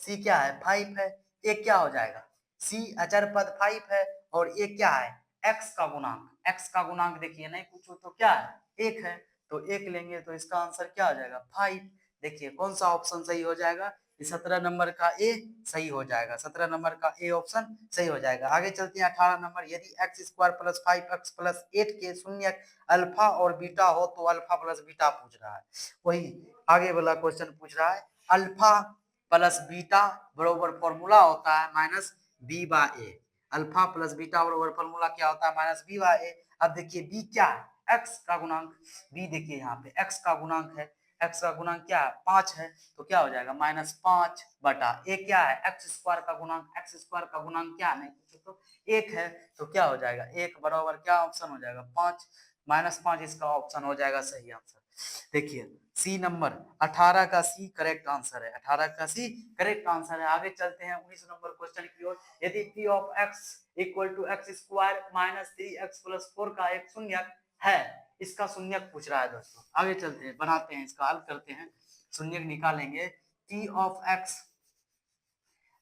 c क्या है, 5 है, ए क्या हो जाएगा, c अचर पद 5 है, और ये क्या है, x का गुणांक, x का गुणांक देखिए नहीं पूछो तो क्या है, 1 है, तो 1 लेंगे, तो इसका आंसर क्या हो जाएगा, 5। देखिए कौन सा ऑप्शन सही हो जाएगा, 17 नंबर का ए सही हो जाएगा, 17 नंबर का ए ऑप्शन सही हो जाएगा। आगे चलते हैं 18 नंबर, यदि x square plus 5x plus 8 के शून्यक अल्फा और बीटा हो तो अल्फा प्लस बीटा पूछ रहा है। वही आगे वाला क्वेश्चन पूछ रहा है, अल्फा प्लस बीटा बरोबर फॉर्मूला होता है -b/a, अल्फा प्लस बीटा बरोबर फॉर्मूला क्या होता है, -b/a। अब देखिए b क्या है, x का गुणांक, b देखिए यहाँ पे x का गुणांक है, x का गुणांक क्या है, 5 है, तो क्या हो जाएगा, -5 बटा a क्या है, एक्स स्क्वायर का गुणांक, एक्स स्क्वायर का गुणांक क्या है, नहीं तो 1 है, तो क्या हो जाएगा, 1 बराबर क्या ऑप्शन हो जाएगा, 5, -5 इसका ऑप्शन हो जाएगा सही आंसर। देखिए सी नंबर 18 का सी करेक्ट आंसर है, 18 का सी करेक्ट आंसर है। आगे चलते हैं 19 नंबर क्वेश्चन की ओर। यदि p of x equal to x square minus 3x plus 4 का एक शून्यक है, इसका शून्यक पूछ रहा है दोस्तों। आगे चलते हैं, बनाते हैं, इसका हल करते हैं, शून्यक निकालेंगे। p ऑफ x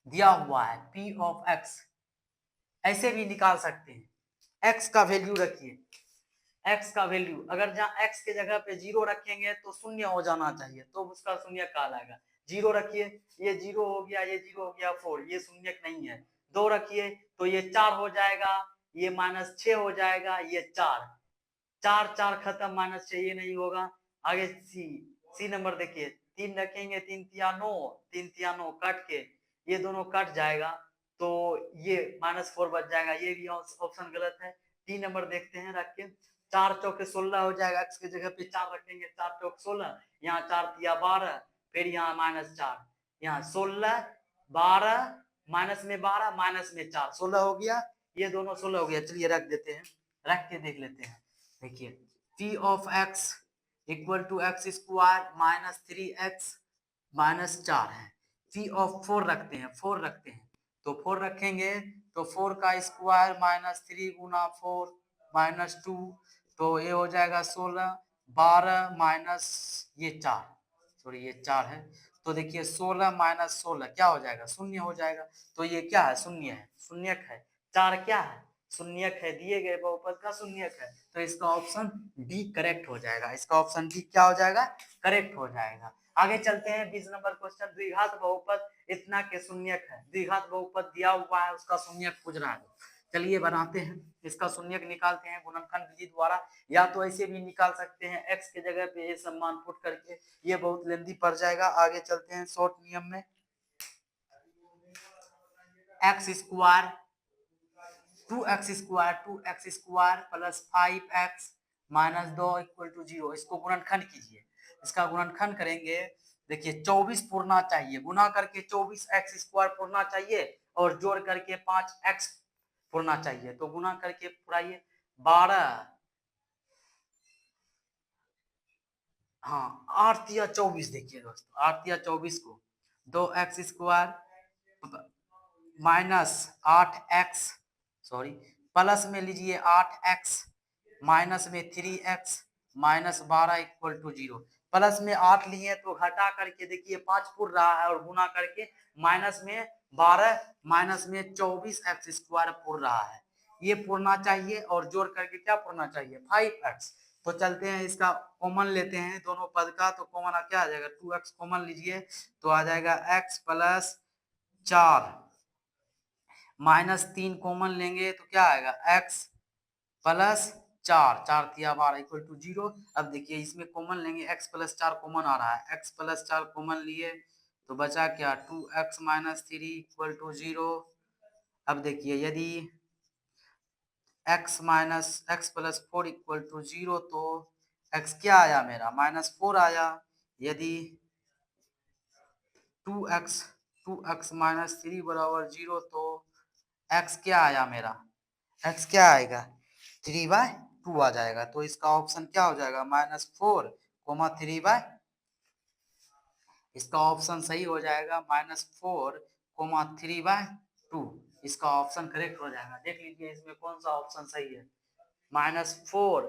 दिया हुआ है, p ऑफ x ऐसे भी निकाल सकते हैं। x का वैल्यू रखिए, x का वैल्यू अगर जहां x के जगह पे 0 रखेंगे तो शून्य हो जाना चाहिए, तो उसका शून्य कहलाएगा। 0 रखिए, ये 0 हो गया, ये 0 हो गया 4, ये शून्यक नहीं है। 2 रखिए तो ये 4 हो जाएगा, ये -6 हो जाएगा, ये 4 4 4 खत्म, -6 ये नहीं होगा। आगे सी नंबर देखिए, 3 रखेंगे, 3 तिया 9, 3 तिया 9 काट के ये दोनों कट जाएगा, तो ये -4 बच जाएगा, ये भी ऑप्शन गलत है। 3 नंबर देखते हैं, रख के 4 चौके 16 हो जाएगा, x की जगह पे 4 रखेंगे, 4 चौक 16, यहाँ 4 तिया 12, फिर यहाँ -4, यहाँ 16 12 माइनस में 12 माइनस में 4, 16 हो गया, ये दोनों 16 हो गया। चलिए रख देते हैं, रख के देख लेते हैं। देखिए p of x equal to x square minus 3x -4 है। p ऑफ 4 रखते हैं, 4 रखते हैं, तो 4 रखेंगे तो 4 का स्क्वायर -3 गुना 4 -2, तो ये हो जाएगा 16, 12 माइनस ये 4, सॉरी ये 4 है, तो देखिए 16 माइनस 16 क्या हो जाएगा, शून्य हो जाएगा। तो ये क्या है, शून्य है, शून्यक है। 4 क्या है, शून्यक है, दिए गए बहुपद का शून्यक है, तो इसका ऑप्शन बी करेक्ट हो जाएगा। इसका ऑप्शन बी क्या हो जाएगा, करेक्ट हो जाएगा। आगे चलते हैं 20 नंबर क्वेश्चन। द्विघात बहुपद इतना के शून्यक है, द्विघात बहुपद दिया हुआ है, उसका शून्यक पूछ रहा है। चलिए बनाते हैं, इसका शून्यक निकालते हैं गुणनखंड विधि द्वारा, या तो ऐसे भी निकाल सकते हैं x के जगह पे ये सम्मान पुट करके, ये बहुत लेंदी पड़ जाएगा। आगे चलते हैं शॉर्ट नियम में, x square 2x square plus 5x minus 2 equal to 0, इसको गुणनखंड कीजिए। इसका गुणनखंड करेंगे, देखिए 24 पूर्णा चाहिए, गुना करके 24x स्क्वायर पूर्णा चाहिए, और जोड़ करके 5x पूर्णा चाहिए, तो गुना करके पुराइए 12, हाँ 8 या 24, देखिए दोस्तों 8 या 24 को 2x square minus 8x, sorry plus में लीजिए 8x माइनस में 3x minus 12 equal to 0। Plus में 8 लिए तो घटा करके देखिए 5 पूर रहा है, और गुना करके माइनस में 12 माइनस में 24x स्क्वायर पूर रहा है, ये पूर्णा चाहिए, और जोड़ करके क्या पूर्णा चाहिए 5x। तो चलते हैं, इसका कॉमन लेते हैं दोनों पद का, तो कॉमन क्या आ जाएगा, 2x कॉमन लीजिए तो आ जाएगा x प्लस 4 माइनस 3 कॉमन लेंगे तो क्या आएगा x प्लस 4, 4 तिया 12 इक्वल टू 0। अब देखिए इसमें कॉमन लेंगे, x प्लस 4 कॉमन आ रहा है, x प्लस 4 कॉमन लिए तो बचा क्या 2x माइनस 3 इक्वल टू 0। अब देखिए यदि x minus x plus 4 equal to 0, तो x क्या आया मेरा -4 आया। यदि 2x माइनस 3 बराबर 0, तो x क्या आया मेरा, x क्या आएगा 3/2 आ जाएगा, तो इसका ऑप्शन क्या हो जाएगा -4, 3/, इसका ऑप्शन सही हो जाएगा -4, 3/2, इसका ऑप्शन करेक्ट हो जाएगा। देख लीजिए इसमें कौन सा ऑप्शन सही है, -4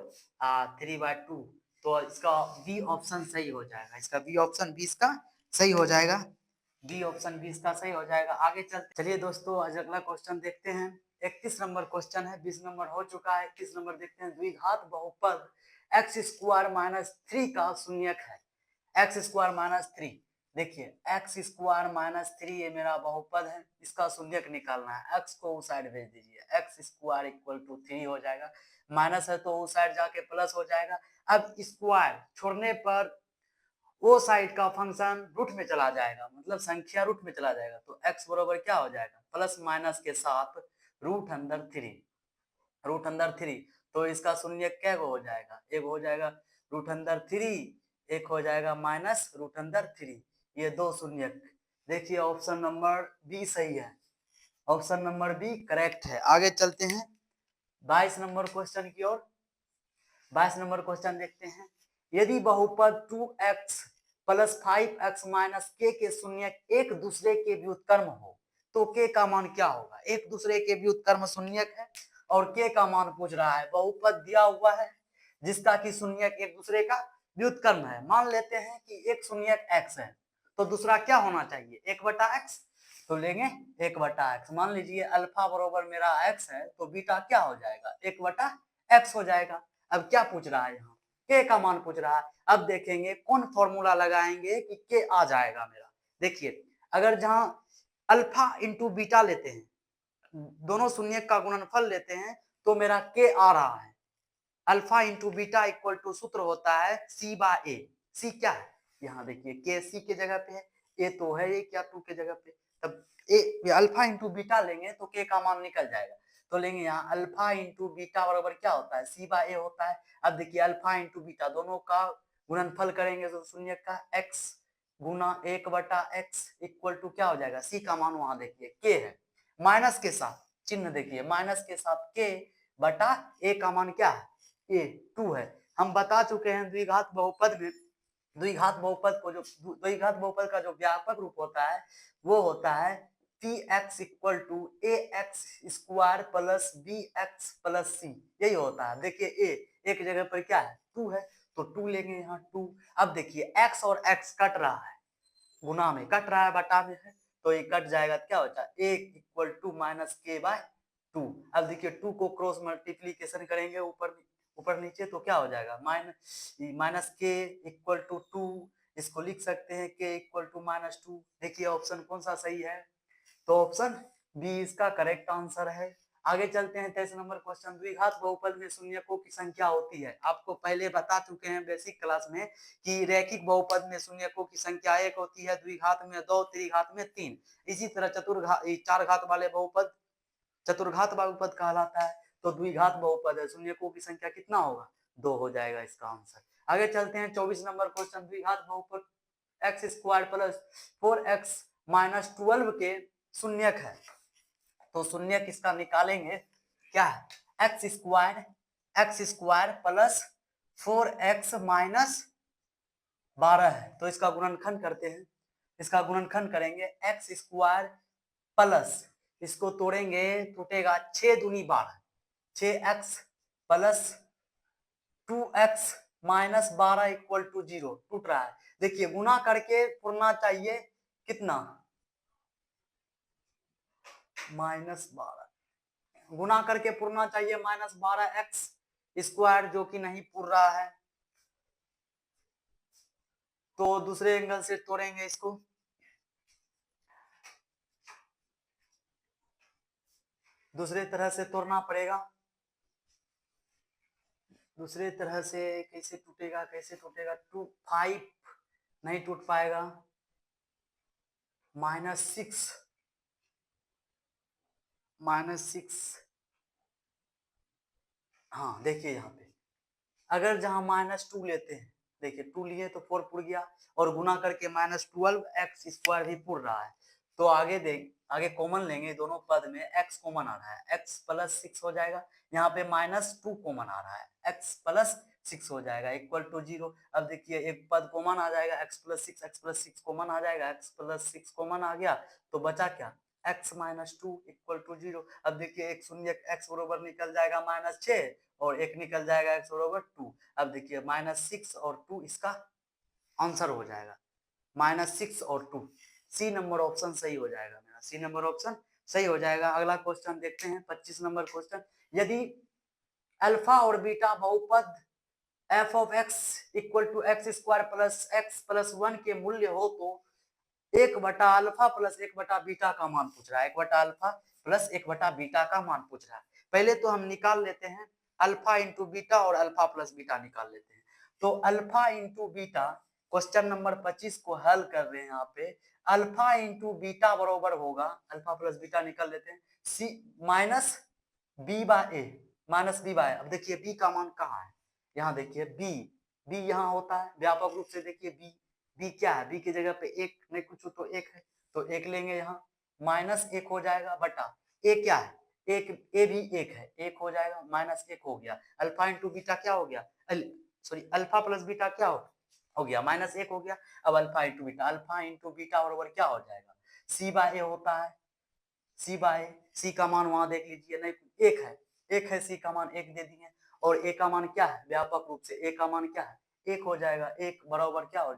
3/2, तो इसका बी ऑप्शन सही हो जाएगा, इसका बी ऑप्शन 20 का सही हो जाएगा, बी ऑप्शन 20 का सही हो जाएगा। आगे चलते, चलिए दोस्तों आज अगला क्वेश्चन देखते हैं। 31 नंबर क्वेश्चन है, 20 नंबर हो चुका है, 31 नंबर देखते हैं। द्विघात बहुपद एक्स स्क्वायर माइनस 3 का शून्यक है, एक्स स्क्वायर माइनस 3। देखिए एक्स स्क्वायर माइनस 3 ये मेरा बहुपद है, इसका शून्यक निकालना है, एक्स को उस साइड भेज दीजिए, एक्स स्क्वायर इक्वल टू 3 हो जाएगा, माइनस है तो उस साइड जाके प्लस हो जाएगा। अब स्क्वायर छोड़ने पर वो साइड का फंक्शन रूट में चला जाएगा, मतलब संख्या रूट में चला जाएगा, तो x बराबर क्या हो जाएगा प्लस माइनस के साथ रूट अंदर 3, रूट अंदर 3, तो इसका शून्य क्या हो जाएगा, एक हो जाएगा रूट अंदर 3, एक हो जाएगा माइनस रूट अंदर 3, ये दो शून्य। देखिए ऑप्शन नंबर बी सही है, ऑप्शन नंबर बी करेक्ट है। आगे चलते हैं 22 नंबर क्वेश्चन की ओर। 22 नंबर क्वेश्चन देखते हैं। यदि बहुपद 2x plus 5x minus k के शून्य एक दूसरे के व्युत्क्रम हो तो k का मान क्या होगा। एक दूसरे के व्युत्क्रम शून्यक है और k का मान पूछ रहा है। बहुपद दिया हुआ है जिसका कि शून्यक एक दूसरे का व्युत्क्रम है। मान लेते हैं कि एक शून्यक x है तो दूसरा क्या होना चाहिए, 1/x। तो लेंगे 1/x। मान लीजिए अल्फा बरोबर मेरा x है तो बीटा क्या हो जाएगा, 1/x हो जाएगा। अब क्या पूछ रहा है, यहाँ k का मान पूछ रहा है। अब देखेंगे कौन फॉर्मूला लगाएंगे कि k आ जाएगा मेरा। देखिए अगर जहां अल्फा इंटू बीटा लेते हैं, दोनों शून्य का गुणनफल लेते हैं तो मेरा k आ रहा है। Alpha into beta equal to सूत्र होता है c/a। c क्या है, यहाँ देखिए के सी के जगह पे है, ए तो है ये क्या 2 के जगह पे, तब ए अल्फा इंटू बीटा लेंगे तो के का मान निकल जाएगा। तो लेंगे यहाँ अल्फा इंटू बीटा बराबर क्या होता है, c/a होता है। अब देखिए अल्फा इंटू बीटा दोनों का गुणनफल करेंगे तो शून्य का x Guna 1/x equal to क्या हो जाएगा, c का मान वहां देखिए k है, माइनस के साथ चिन्ह देखिए, माइनस के साथ k बटा a का मान क्या है, ए 2 है। हम बता चुके हैं द्विघात बहुपद में, द्विघात बहुपद को जो द्विघात बहुपद का जो व्यापक रूप होता है वो होता है px equal to A X square plus B X plus C, यही होता है। देखिए ए एक जगह पर क्या है 2 है तो 2 लेंगे यहाँ 2। अब देखिए x और x कट रहा है, गुना में कट रहा है बटा में है तो ये कट जाएगा, क्या होता है ए इक्वल टू माइनस के बाय 2। अब देखिए 2 को क्रॉस मल्टीप्लीकेशन करेंगे ऊपर ऊपर नीचे तो क्या हो जाएगा, माइनस के इक्वल टू 2, इसको लिख सकते हैं के इक्वल टू -2। देखिए ऑप्शन कौन सा सही है, तो ऑप्शन बी इसका करेक्ट आंसर है। आगे चलते हैं 23 नंबर क्वेश्चन। द्विघात बहुपद में शून्यकों की संख्या होती है। आपको पहले बता चुके हैं बेसिक क्लास में कि रैखिक बहुपद में शून्यकों की संख्या 1 होती है, द्विघात में 2, त्रिघात में 3। इसी तरह चतुर्घात 4 घात वाले बहुपद चतुर्घात बहुपद कहलाता है। तो द्विघात बहुपद है, शून्यकों की संख्या कितना होगा, 2 हो जाएगा इसका आंसर। आगे चलते हैं 24 नंबर क्वेश्चन। द्विघात बहुपद x square plus 4x minus 12 के शून्यक है। तो शून्यक इसका निकालेंगे, क्या है x square plus 4x minus 12 है तो इसका गुणनखंड करते हैं। इसका गुणनखंड करेंगे एक्स स्क्वायर प्लस, इसको तोड़ेंगे टूटेगा 6 दूनी 12, 6x plus 2x minus 12 equal to 0 टूट रहा है। देखिए गुना करके पुरना चाहिए कितना, -12, गुना करके पुरना चाहिए -12x स्क्वायर जो कि नहीं पुर रहा है तो दूसरे एंगल से तोड़ेंगे इसको। दूसरे तरह से तोड़ना पड़ेगा, दूसरे तरह से कैसे टूटेगा, कैसे टूटेगा, 5 नहीं टूट पाएगा, -6 हाँ देखिए यहाँ पे अगर जहां -2 लेते हैं, देखिए 2 लिए तो 4 पुर गया और गुना करके -12x स्क्वायर भी पुर रहा है। तो आगे कॉमन लेंगे, दोनों पद में x कॉमन आ रहा है, x प्लस 6 हो जाएगा। यहाँ पे -2 कॉमन आ रहा है, x प्लस 6 हो जाएगा इक्वल टू 0। अब देखिए एक पद कॉमन आ जाएगा, x प्लस 6 कॉमन आ जाएगा, x प्लस 6 कॉमन आ गया तो बचा क्या, x -2 इक्वल टू 0। अब देखिए एक शून्य x बरोबर निकल जाएगा -6 और एक निकल जाएगा x बरोबर 2। अब देखिए -6 और 2 इसका आंसर हो जाएगा, -6 और 2। सी नंबर ऑप्शन सही हो जाएगा मेरा, सी नंबर ऑप्शन सही हो जाएगा। अगला क्वेश्चन देखते हैं 25 नंबर क्वेश्चन। यदि अल्फा और बीटा बहुपद f of x equal to x square plus x plus 1 के मूल्य हो तो 1/अल्फा प्लस 1/बीटा का मान पूछ रहा है, 1/अल्फा प्लस 1/बीटा का मान पूछ रहा है। पहले तो हम निकाल लेते हैं अल्फा इंटू बीटा और अल्फा प्लस बीटा निकाल लेते हैं। तो alpha into beta question number 25 को हल कर रहे हैं यहाँ पे, अल्फा इंटू बीटा बरोबर होगा, अल्फा प्लस बीटा निकाल लेते हैं, सी माइनस बी बाय ए, माइनस बी बाय। अब देखिए बी का मान कहाँ है, यहाँ देखिए बी यहाँ होता है व्यापक रूप से, देखिए बी क्या है, बी की जगह पे एक नहीं कुछ तो एक है तो एक लेंगे यहाँ, -1 हो जाएगा बटा ए क्या है, एक ए भी एक है, एक हो जाएगा, माइनस एक हो गया, अल्फा इंटू बीटा क्या हो गया, सॉरी अल्फा प्लस बीटा क्या हो गया, माइनस एक हो गया। अब अल्फा इंटू बीटा बराबर क्या हो जाएगा, सी बाय ए होता है, सी बाय सी का मान वहां देख लीजिए, नहीं एक है सी का मान एक दे दिए, और ए का मान क्या है, व्यापक रूप से ए का मान क्या है, एक हो जाएगा, एक बराबर क्या हो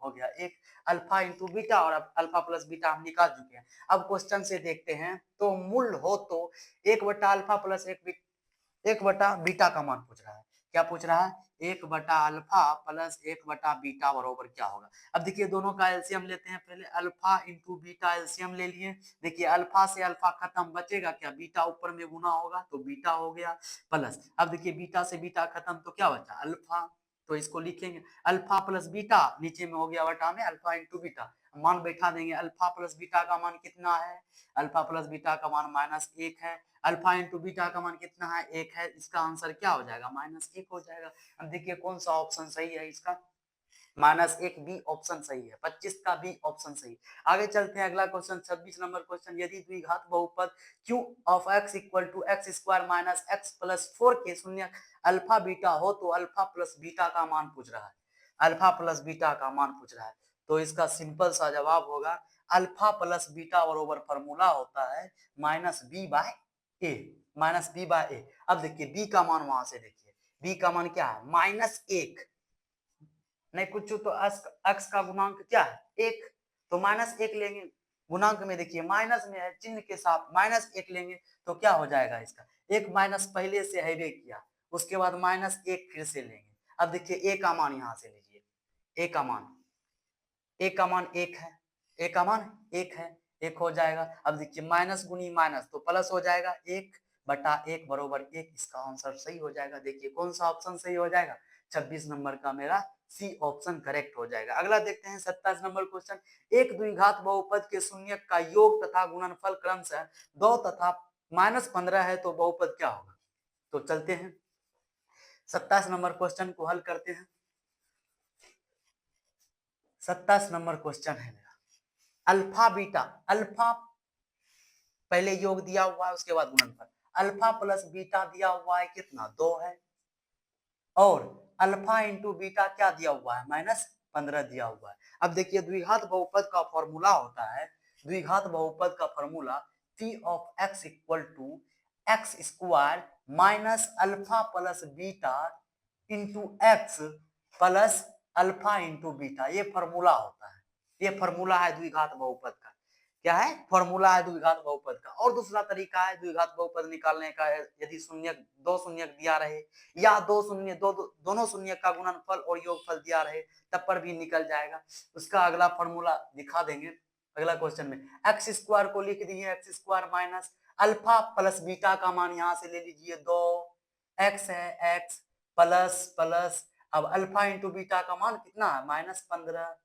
गया एक, अल्फा इंटू बीटा, और अल्फा प्लस बीटा हम निकाल चुके हैं। अब क्वेश्चन से देखते हैं, तो मूल हो तो एक बटा अल्फा प्लस एक बटा बीटा का मान पूछ रहा है, क्या पूछ रहा है, एक बटा अल्फा प्लस एक बटा बीटा बराबर क्या होगा। अब देखिए दोनों का एलसीएम लेते हैं, पहले अल्फा इंटू बीटा एलसीएम ले लिए, देखिए अल्फा से अल्फा खत्म, बचेगा क्या, बीटा ऊपर में गुना होगा तो बीटा हो गया, प्लस अब देखिए बीटा से बीटा खत्म तो क्या बचा अल्फा, तो इसको लिखेंगे अल्फा प्लस बीटा, नीचे में हो गया बटा में अल्फा इंटू बीटा, मान बैठा देंगे, अल्फा प्लस बीटा का मान कितना है, अल्फा प्लस बीटा का मान माइनस एक है, अल्फा इंटू बीटा का मान कितना है, एक है, इसका आंसर क्या हो जाएगा, माइनस एक हो जाएगा। अब देखिए कौन सा ऑप्शन सही है इसका, माइनस एक बी ऑप्शन सही है, 25 का बी ऑप्शन सही। आगे चलते हैं, अगला क्वेश्चन 26 नंबर क्वेश्चन, यदि द्विघात बहुपद q of x equal to x square minus x plus 4 के शून्य अल्फा बीटा हो तो अल्फा प्लस बीटा का मान पूछ रहा है, अल्फा प्लस बीटा का मान पूछ रहा है, तो इसका सिंपल सा जवाब होगा अल्फा प्लस बीटा बरोबर फॉर्मूला होता है माइनस बी बाय ए, माइनस बी बाय ए। अब देखिए बी का मान वहां से देखिए, बी का मान क्या है, माइनस एक, नहीं कुछ तो अक्स का गुणांक क्या है एक, तो माइनस एक लेंगे, गुणांक में देखिए माइनस में है, चिन्ह के साथ माइनस एक लेंगे तो क्या हो जाएगा इसका, एक माइनस पहले से हैवे किया, उसके बाद माइनस एक फिर से लेंगे। अब देखिए ए का मान यहां से लीजिए, ए का मान एक है, ए का मान एक है, एक हो जाएगा। अब देखिए माइनस गुनी माइनस तो प्लस हो जाएगा, एक बटा एक बरोबर एक, इसका आंसर सही हो जाएगा। देखिए कौन सा ऑप्शन सही हो जाएगा, 26 नंबर का मेरा सी ऑप्शन करेक्ट हो जाएगा। अगला देखते हैं 27 नंबर क्वेश्चन, एक द्विघात बहुपद के शून्य का योग तथा गुणनफल क्रमशः 2 तथा -15 है तो बहुपद क्या होगा। तो चलते हैं 27 नंबर क्वेश्चन को हल करते हैं। 27 नंबर क्वेश्चन है मेरा, अल्फा बीटा, अल्फा पहले योग दिया हुआ है उसके बाद गुणनफल, अल्फा प्लस बीटा दिया हुआ है कितना 2 है, और अल्फा इंटू बीटा क्या दिया हुआ है -15 दिया हुआ है। अब देखिए द्विघात बहुपद का फॉर्मूला होता है, द्विघात बहुपद का formula p of x equal to x square minus alpha plus beta into x plus alpha into beta, ये फॉर्मूला होता है, ये फॉर्मूला है द्विघात बहुपद का, क्या है फॉर्मूला है द्विघात बहुपद का। और दूसरा तरीका है द्विघात बहुपद निकालने का, यदि शून्य दो शून्य दिया रहे या दो शून्य दोनों शून्य का गुणनफल और योगफल दिया रहे तब पर भी निकल जाएगा। उसका अगला फॉर्मूला दिखा देंगे अगला क्वेश्चन में। एक्स स्क्वायर को लिख दिए, x square minus alpha plus beta का मान यहां से ले लीजिए 2, एक्स है एक्स प्लस प्लस, अब अल्फा इंटू बीटा का मान कितना है -15,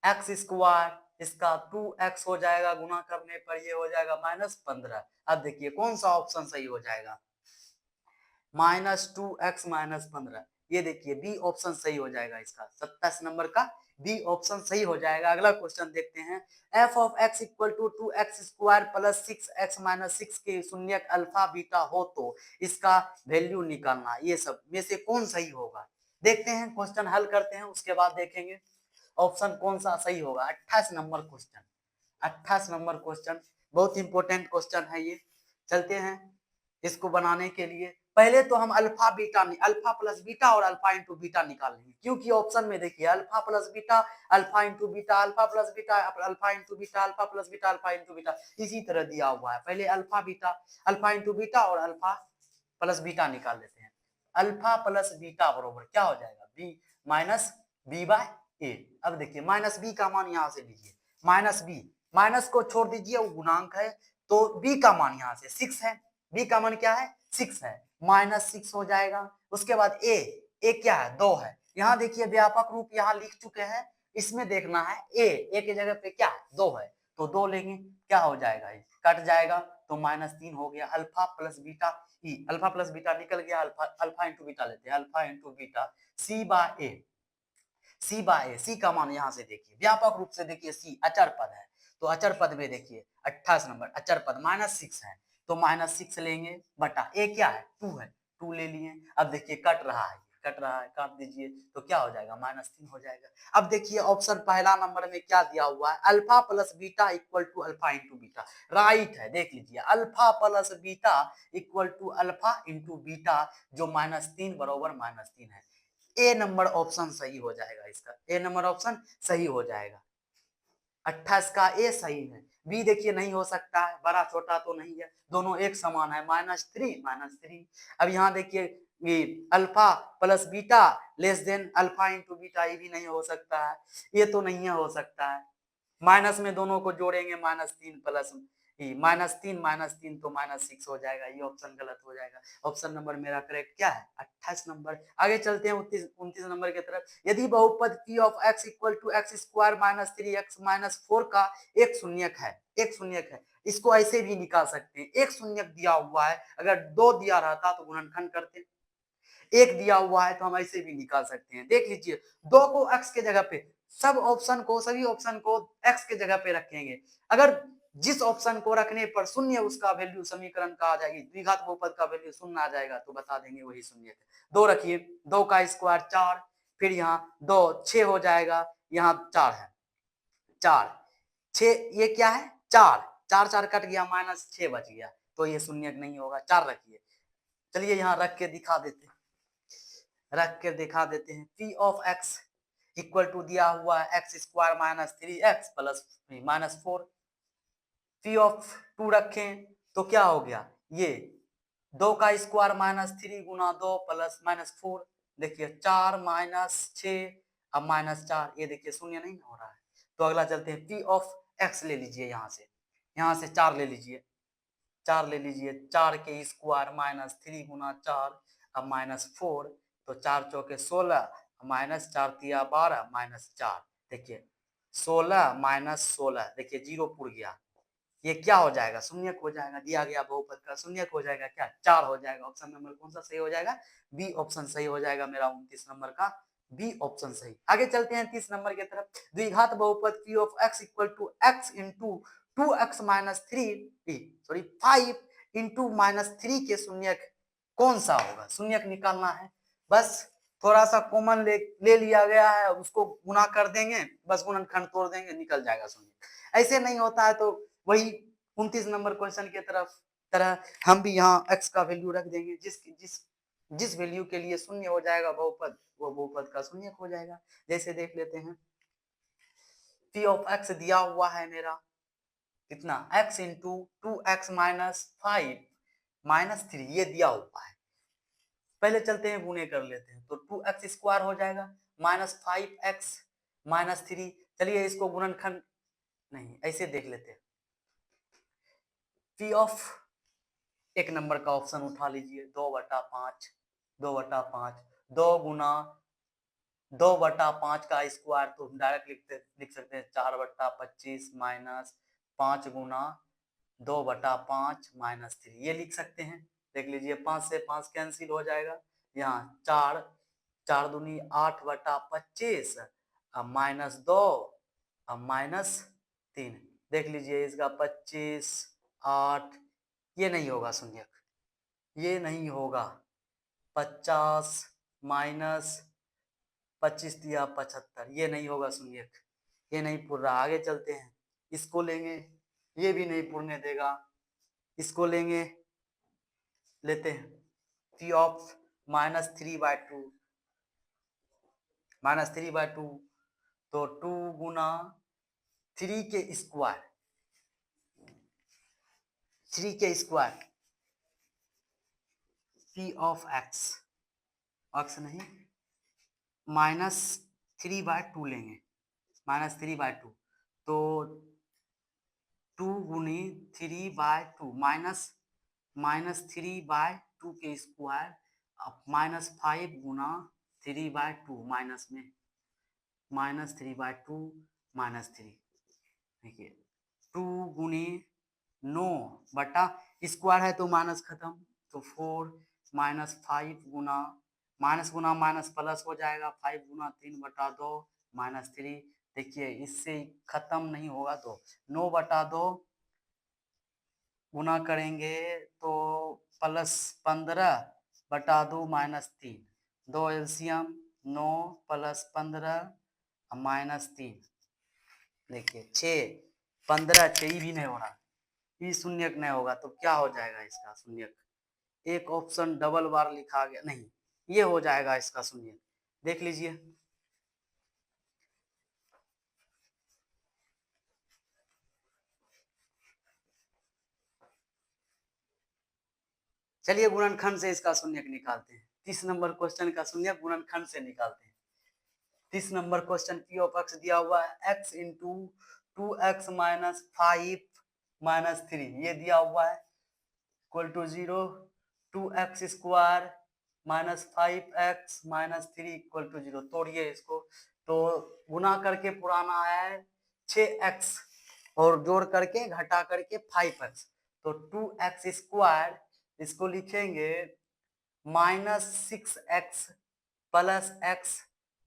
एक्स स्क्वायर इसका 2x हो जाएगा, गुना करने पर ये हो जाएगा -15। अब देखिए कौन सा ऑप्शन सही हो जाएगा, -2x -15, ये देखिए बी ऑप्शन सही हो जाएगा इसका, 27 नंबर का बी ऑप्शन सही हो जाएगा। अगला क्वेश्चन देखते हैं, f of x equal to 2x square plus 6x minus 6 के शून्य अल्फा बीटा हो तो इसका वैल्यू निकालना, ये सब में से कौन सही होगा। देखते हैं क्वेश्चन हल करते हैं, उसके बाद देखेंगे ऑप्शन कौन सा सही होगा। 28 नंबर क्वेश्चन, 28 नंबर क्वेश्चन बहुत इंपॉर्टेंट क्वेश्चन है ये। चलते हैं इसको बनाने के लिए, पहले तो हम alpha beta alpha plus beta और अल्फा इंटू बीटा निकाल लेंगे, क्योंकि ऑप्शन में देखिए alpha plus beta alpha into beta, alpha plus beta alpha into beta, alpha plus beta alpha into beta, इसी तरह दिया हुआ है। पहले alpha beta alpha into beta और अल्फा प्लस बीटा निकाल लेते हैं। अल्फा प्लस बीटा बरोबर क्या हो जाएगा, बी माइनस बी बाय ए। अब देखिए माइनस बी का मान यहां से लीजिए, माइनस बी, माइनस को छोड़ दीजिए वो गुणांक है, तो बी का मान यहां से 6 है, बी का मान क्या है 6 है, -6 हो जाएगा। उसके बाद ए क्या है 2 है, यहाँ देखिए व्यापक रूप यहाँ लिख चुके हैं, इसमें देखना है ए की जगह पे क्या है 2 है, तो 2 लेंगे, क्या हो जाएगा कट जाएगा तो -3 हो गया। अल्फा प्लस बीटा ई, अल्फा प्लस बीटा निकल गया, अल्फा अल्फा इंटू बीटा लेते हैं, अल्फा इंटू बीटा सी बाय ए, सी बाय ए, सी का मान यहां से देखिए व्यापक रूप से देखिए सी अचर पद है, तो अचर पद में देखिए 28 नंबर अचर पद -6 है, तो -6 लेंगे बटा ए क्या है 2 है, 2 ले लिए। अब देखिए कट रहा है, काट दीजिए तो क्या हो जाएगा -3 हो जाएगा। अब देखिए ऑप्शन पहला नंबर में क्या दिया हुआ है, alpha plus beta equal to alpha into beta, right है। देख लीजिए alpha plus beta equal to alpha into beta, जो -3 बराबर -3 है। ए नंबर ऑप्शन सही हो जाएगा, इसका ए नंबर ऑप्शन सही हो जाएगा। 28 का ए सही है। बी देखिए नहीं हो सकता है, बड़ा छोटा तो नहीं है, दोनों एक समान है, -3। अब यहाँ देखिए ये alpha plus beta less than alpha into beta, ये भी नहीं हो सकता है, ये तो नहीं हो सकता है। माइनस में दोनों को जोड़ेंगे -3 प्लस -3 तो -6 हो जाएगा, ये ऑप्शन गलत हो जाएगा। ऑप्शन नंबर मेरा करेक्ट क्या है 28 नंबर। आगे चलते हैं 29 नंबर की तरफ। यदि बहुपद p of x equal to x square minus 3x minus 4 का एक शून्यक है, इसको ऐसे भी निकाल सकते हैं। एक शून्यक दिया हुआ है, अगर 2 दिया रहता तो गुणनखंड करते, एक दिया हुआ है तो हम ऐसे भी निकाल सकते हैं। देख लीजिए 2 को x के जगह पे, सभी ऑप्शन को x के जगह पे रखेंगे। अगर जिस ऑप्शन को रखने पर शून्य उसका वैल्यू समीकरण का आ जाएगी, द्विघात बहुपद का वैल्यू शून्य आ जाएगा तो बता देंगे वही शून्य है। 2 रखिए, 2 का स्क्वायर 4, फिर यहाँ 2 6 हो जाएगा, यहाँ 4 है, 4 6 ये क्या है 4 4 4 कट गया, -6 बच गया, तो ये शून्य नहीं होगा। 4 रखिए, चलिए यहाँ रख के दिखा देते हैं। p of x equal to दिया हुआ है x square minus 3x plus -4। p of 2 रखें तो क्या हो गया, ये 2 का स्क्वायर -3 गुना 2 प्लस -4, देखिए 4 -6 अब -4, ये देखिए शून्य नहीं हो रहा है। तो अगला चलते हैं, p ऑफ x ले लीजिए, यहाँ से 4 ले लीजिए, 4 के स्क्वायर -3 गुना 4 अब -4, तो 4 चौके 16 -4 तिया 12 -4, देखिए 16 -16, देखिए 0 पुर गया, ये क्या हो जाएगा शून्यक हो जाएगा, दिया गया बहुपद का शून्यक हो जाएगा, क्या 4 हो जाएगा। ऑप्शन नंबर कौन सा सही हो जाएगा, बी ऑप्शन सही हो जाएगा मेरा 29 नंबर का, बी ऑप्शन सही। आगे चलते हैं 30 नंबर की तरफ। द्विघात बहुपद p of x equal to x into 2x minus 5 into -3 के शून्यक कौन सा होगा, शून्यक निकालना है। बस थोड़ा सा कॉमन ले लिया गया है, उसको गुना कर देंगे, बस गुणनखंड तोड़ देंगे, निकल जाएगा शून्यक। ऐसे नहीं होता है तो वही 29 नंबर क्वेश्चन के तरह हम भी यहाँ x का वैल्यू रख देंगे, जिस वैल्यू के लिए शून्य हो जाएगा बहुपद, वो बहुपद का शून्यक हो जाएगा। जैसे देख लेते हैं, p ऑफ x दिया हुआ है मेरा कितना, x इंटू 2x माइनस 5 -3, ये दिया हुआ है। पहले चलते हैं गुणे कर लेते हैं, तो 2x स्क्वायर हो जाएगा -5x -3, चलिए इसको गुणनखंड नहीं ऐसे देख लेते हैं। p ऑफ एक नंबर का ऑप्शन उठा लीजिए, 2/5, 2 गुना 2/5 का स्क्वायर तो डायरेक्ट लिख सकते हैं 4/25 माइनस 5 गुना 2/5 -3, ये लिख सकते हैं। देख लीजिए 5 से 5 कैंसिल हो जाएगा, यहाँ 4 दूनी 8/25 -2 -3, देख लीजिए इसका 25 8, ये नहीं होगा शून्यक, ये नहीं होगा। 50 माइनस 25 दिया 75, ये नहीं होगा शून्यक, ये नहीं पूर रहा। आगे चलते हैं, इसको लेंगे, ये भी नहीं पूरने देगा, इसको लेंगे, लेते हैं p ऑफ -3/2 तो 2 गुना 3 के स्क्वायर p ऑफ x नहीं -3/2 लेंगे, -3/2 तो 2 गुनी 3/2 -3/2 के स्क्वायर अब -5 गुना 3/2 माइनस में -3/2 -3, देखिए 2 गुनी 9 बटा स्क्वायर है तो माइनस खत्म, तो 4 -5 गुना माइनस प्लस हो जाएगा, 5 गुना 3/2 -3, देखिए इससे खत्म नहीं होगा तो 9/2 गुना करेंगे तो +15/2 -3, 2 एलसीएम 9 +15 -3, देखिए 6 15 6 भी नहीं हो रहा, ये शून्यक नहीं होगा तो क्या हो जाएगा इसका शून्यक? एक ऑप्शन डबल बार लिखा गया नहीं, ये हो जाएगा इसका शून्यक, देख लीजिए। चलिए गुणनखंड से इसका शून्यक निकालते हैं। 30 नंबर क्वेश्चन का शून्यक गुणनखंड से निकालते हैं। 30 number question P of x दिया हुआ है, x into 2x minus 5 minus 3 ये दिया हुआ है, equal to 0, 2x square minus 5x minus 3 equal to 0। तोड़िए इसको, तो गुना करके पुराना है 6x और जोड़ करके घटा करके 5x, तो 2x स्क्वायर इसको लिखेंगे -6x प्लस x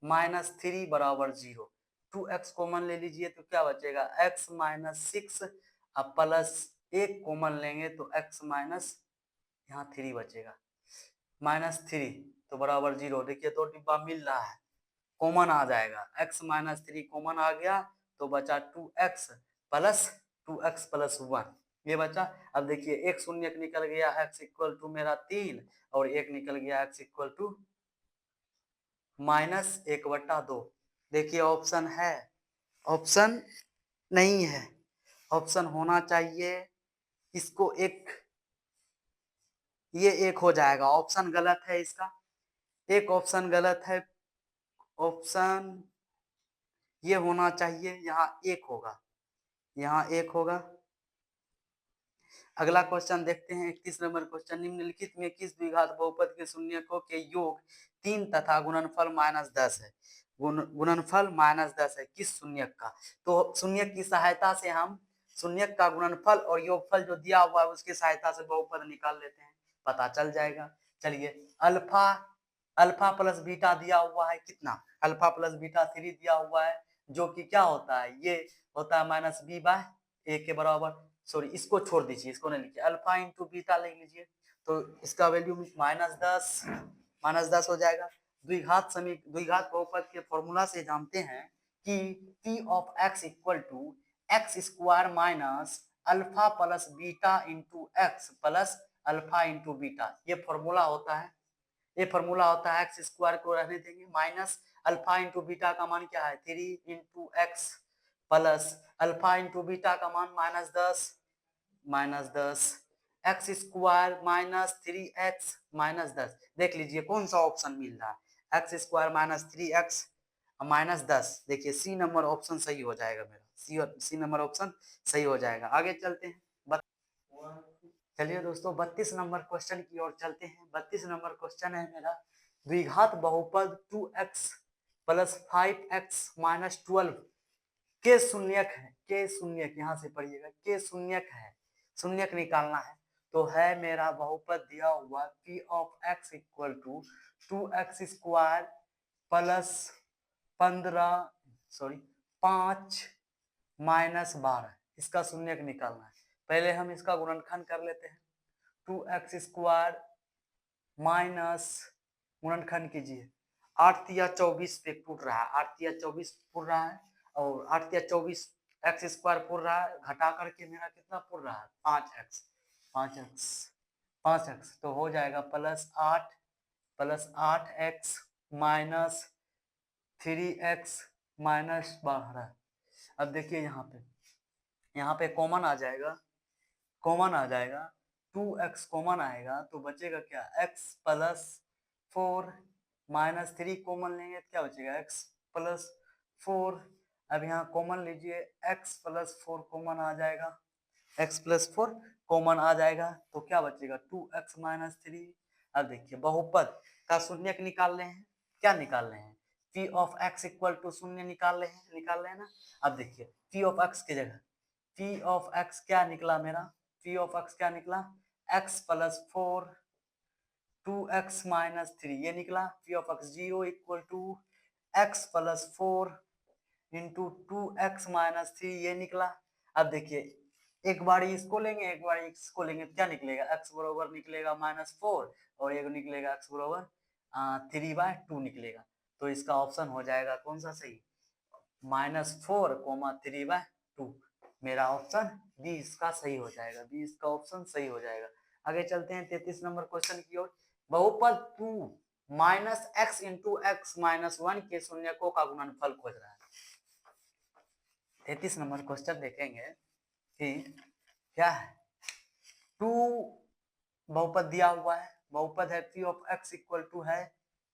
माइनस 3 बराबर 0। 2x कॉमन ले लीजिए तो क्या बचेगा, x माइनस 6 अब प्लस 1 कॉमन लेंगे तो x माइनस यहाँ 3 बचेगा, -3 तो बराबर 0। देखिए तो डिब्बा मिल रहा है, कॉमन आ जाएगा, x माइनस 3 कॉमन आ गया तो बचा 2x प्लस 1 ये बचा। अब देखिए एक शून्य निकल गया, x इक्वल टू मेरा 3 और एक निकल गया x इक्वल टू -1/2। देखिए ऑप्शन है, ऑप्शन नहीं है, ऑप्शन होना चाहिए, इसको एक, ये एक हो जाएगा, ऑप्शन गलत है इसका, एक ऑप्शन गलत है, ऑप्शन ये होना चाहिए, यहाँ एक होगा, यहाँ एक होगा। अगला क्वेश्चन देखते हैं 31 नंबर क्वेश्चन, निम्नलिखित में किस द्विघात बहुपद के शून्यकों के योग 3 तथा गुणनफल -10 है। गुणनफल -10 है किस शून्यक का? तो शून्यक की सहायता से हम शून्यक का गुणनफल और योगफल जो दिया हुआ है उसकी सहायता से बहुपद निकाल लेते हैं, पता चल जाएगा। चलिए अल्फा, अल्फा प्लस बीटा दिया हुआ है कितना, अल्फा प्लस बीटा 3 दिया हुआ है, जो कि क्या होता है, ये होता है -b/a के बराबर। सॉरी इसको छोड़ दीजिए, इसको नहीं लिखिए, अल्फा इंटू बीटा लिख लीजिए, तो इसका वैल्यू -10 हो जाएगा। द्विघात बहुपद के फॉर्मूला से जानते हैं कि p of x equal to x square minus alpha plus beta into x plus alpha into beta, ये फॉर्मूला होता है, ये फॉर्मूला होता है। एक्स स्क्वायर को रहने देंगे, माइनस अल्फा इंटू बीटा का मान क्या है 3 into x plus alpha into beta का मान -10 एक्स स्क्वायर माइनस 3x -10। देख लीजिए कौन सा ऑप्शन मिल रहा है, एक्स स्क्वायर माइनस 3x -10, देखिए सी नंबर ऑप्शन सही हो जाएगा मेरा, सी नंबर ऑप्शन सही हो जाएगा। आगे चलते हैं, चलिए दोस्तों 32 नंबर क्वेश्चन की ओर चलते हैं। 32 नंबर क्वेश्चन है मेरा, द्विघात बहुपद 2x प्लस 5x माइनस 12 के शून्यक है, के शून्यक, यहाँ से पढ़िएगा, के शून्यक है, शून्यक निकालना है। तो है मेरा बहुपद दिया हुआ p of x equal to 2x square plus 5 minus 12, इसका शून्यक निकालना है। पहले हम इसका गुणनखंड कर लेते हैं, 2x स्क्वायर माइनस, गुणनखंड कीजिए, 8 या 24 पे पुट रहा है, 8 या 24 पुट रहा है और 8 या 24 एक्स स्क्वायर पुट रहा है, घटा करके मेरा कितना पुट रहा है 5x, तो हो जाएगा +8 माइनस 3x माइनस 12। अब देखिए यहाँ पे कॉमन आ जाएगा, कॉमन आ जाएगा, 2x कॉमन आएगा तो बचेगा क्या, x प्लस 4 माइनस 3 कॉमन लेंगे तो क्या बचेगा, x प्लस 4। अब यहाँ कॉमन लीजिए, x प्लस 4 कॉमन आ जाएगा, x प्लस 4 कॉमन आ जाएगा तो क्या बचेगा 2x माइनस 3। अब देखिए बहुपद का शून्यक निकाल रहे हैं, क्या निकाल रहे हैं, p of x equal to शून्य निकाल रहे हैं ना। अब देखिए p ऑफ x की जगह p ऑफ x क्या निकला मेरा, p ऑफ x क्या निकला, x प्लस 4 2x माइनस 3 ये निकला, p of x 0 equal to x plus 4 into 2x minus 3 ये निकला। अब देखिए एक बार इसको लेंगे एक बार इसको लेंगे, क्या निकलेगा, x बराबर निकलेगा -4 और एक निकलेगा x बराबर 3/2 निकलेगा। तो इसका ऑप्शन हो जाएगा कौन सा सही, -4, 3/2। मेरा ऑप्शन बी इसका सही हो जाएगा, बी इसका ऑप्शन सही हो जाएगा। आगे चलते हैं 33 नंबर क्वेश्चन की ओर। बहुपद 2 -x इंटू x -1 के शून्यकों का गुणनफल खोज रहा है। 33 नंबर क्वेश्चन देखेंगे कि क्या है, 2 बहुपद दिया हुआ है, बहुपद है p of x equal to है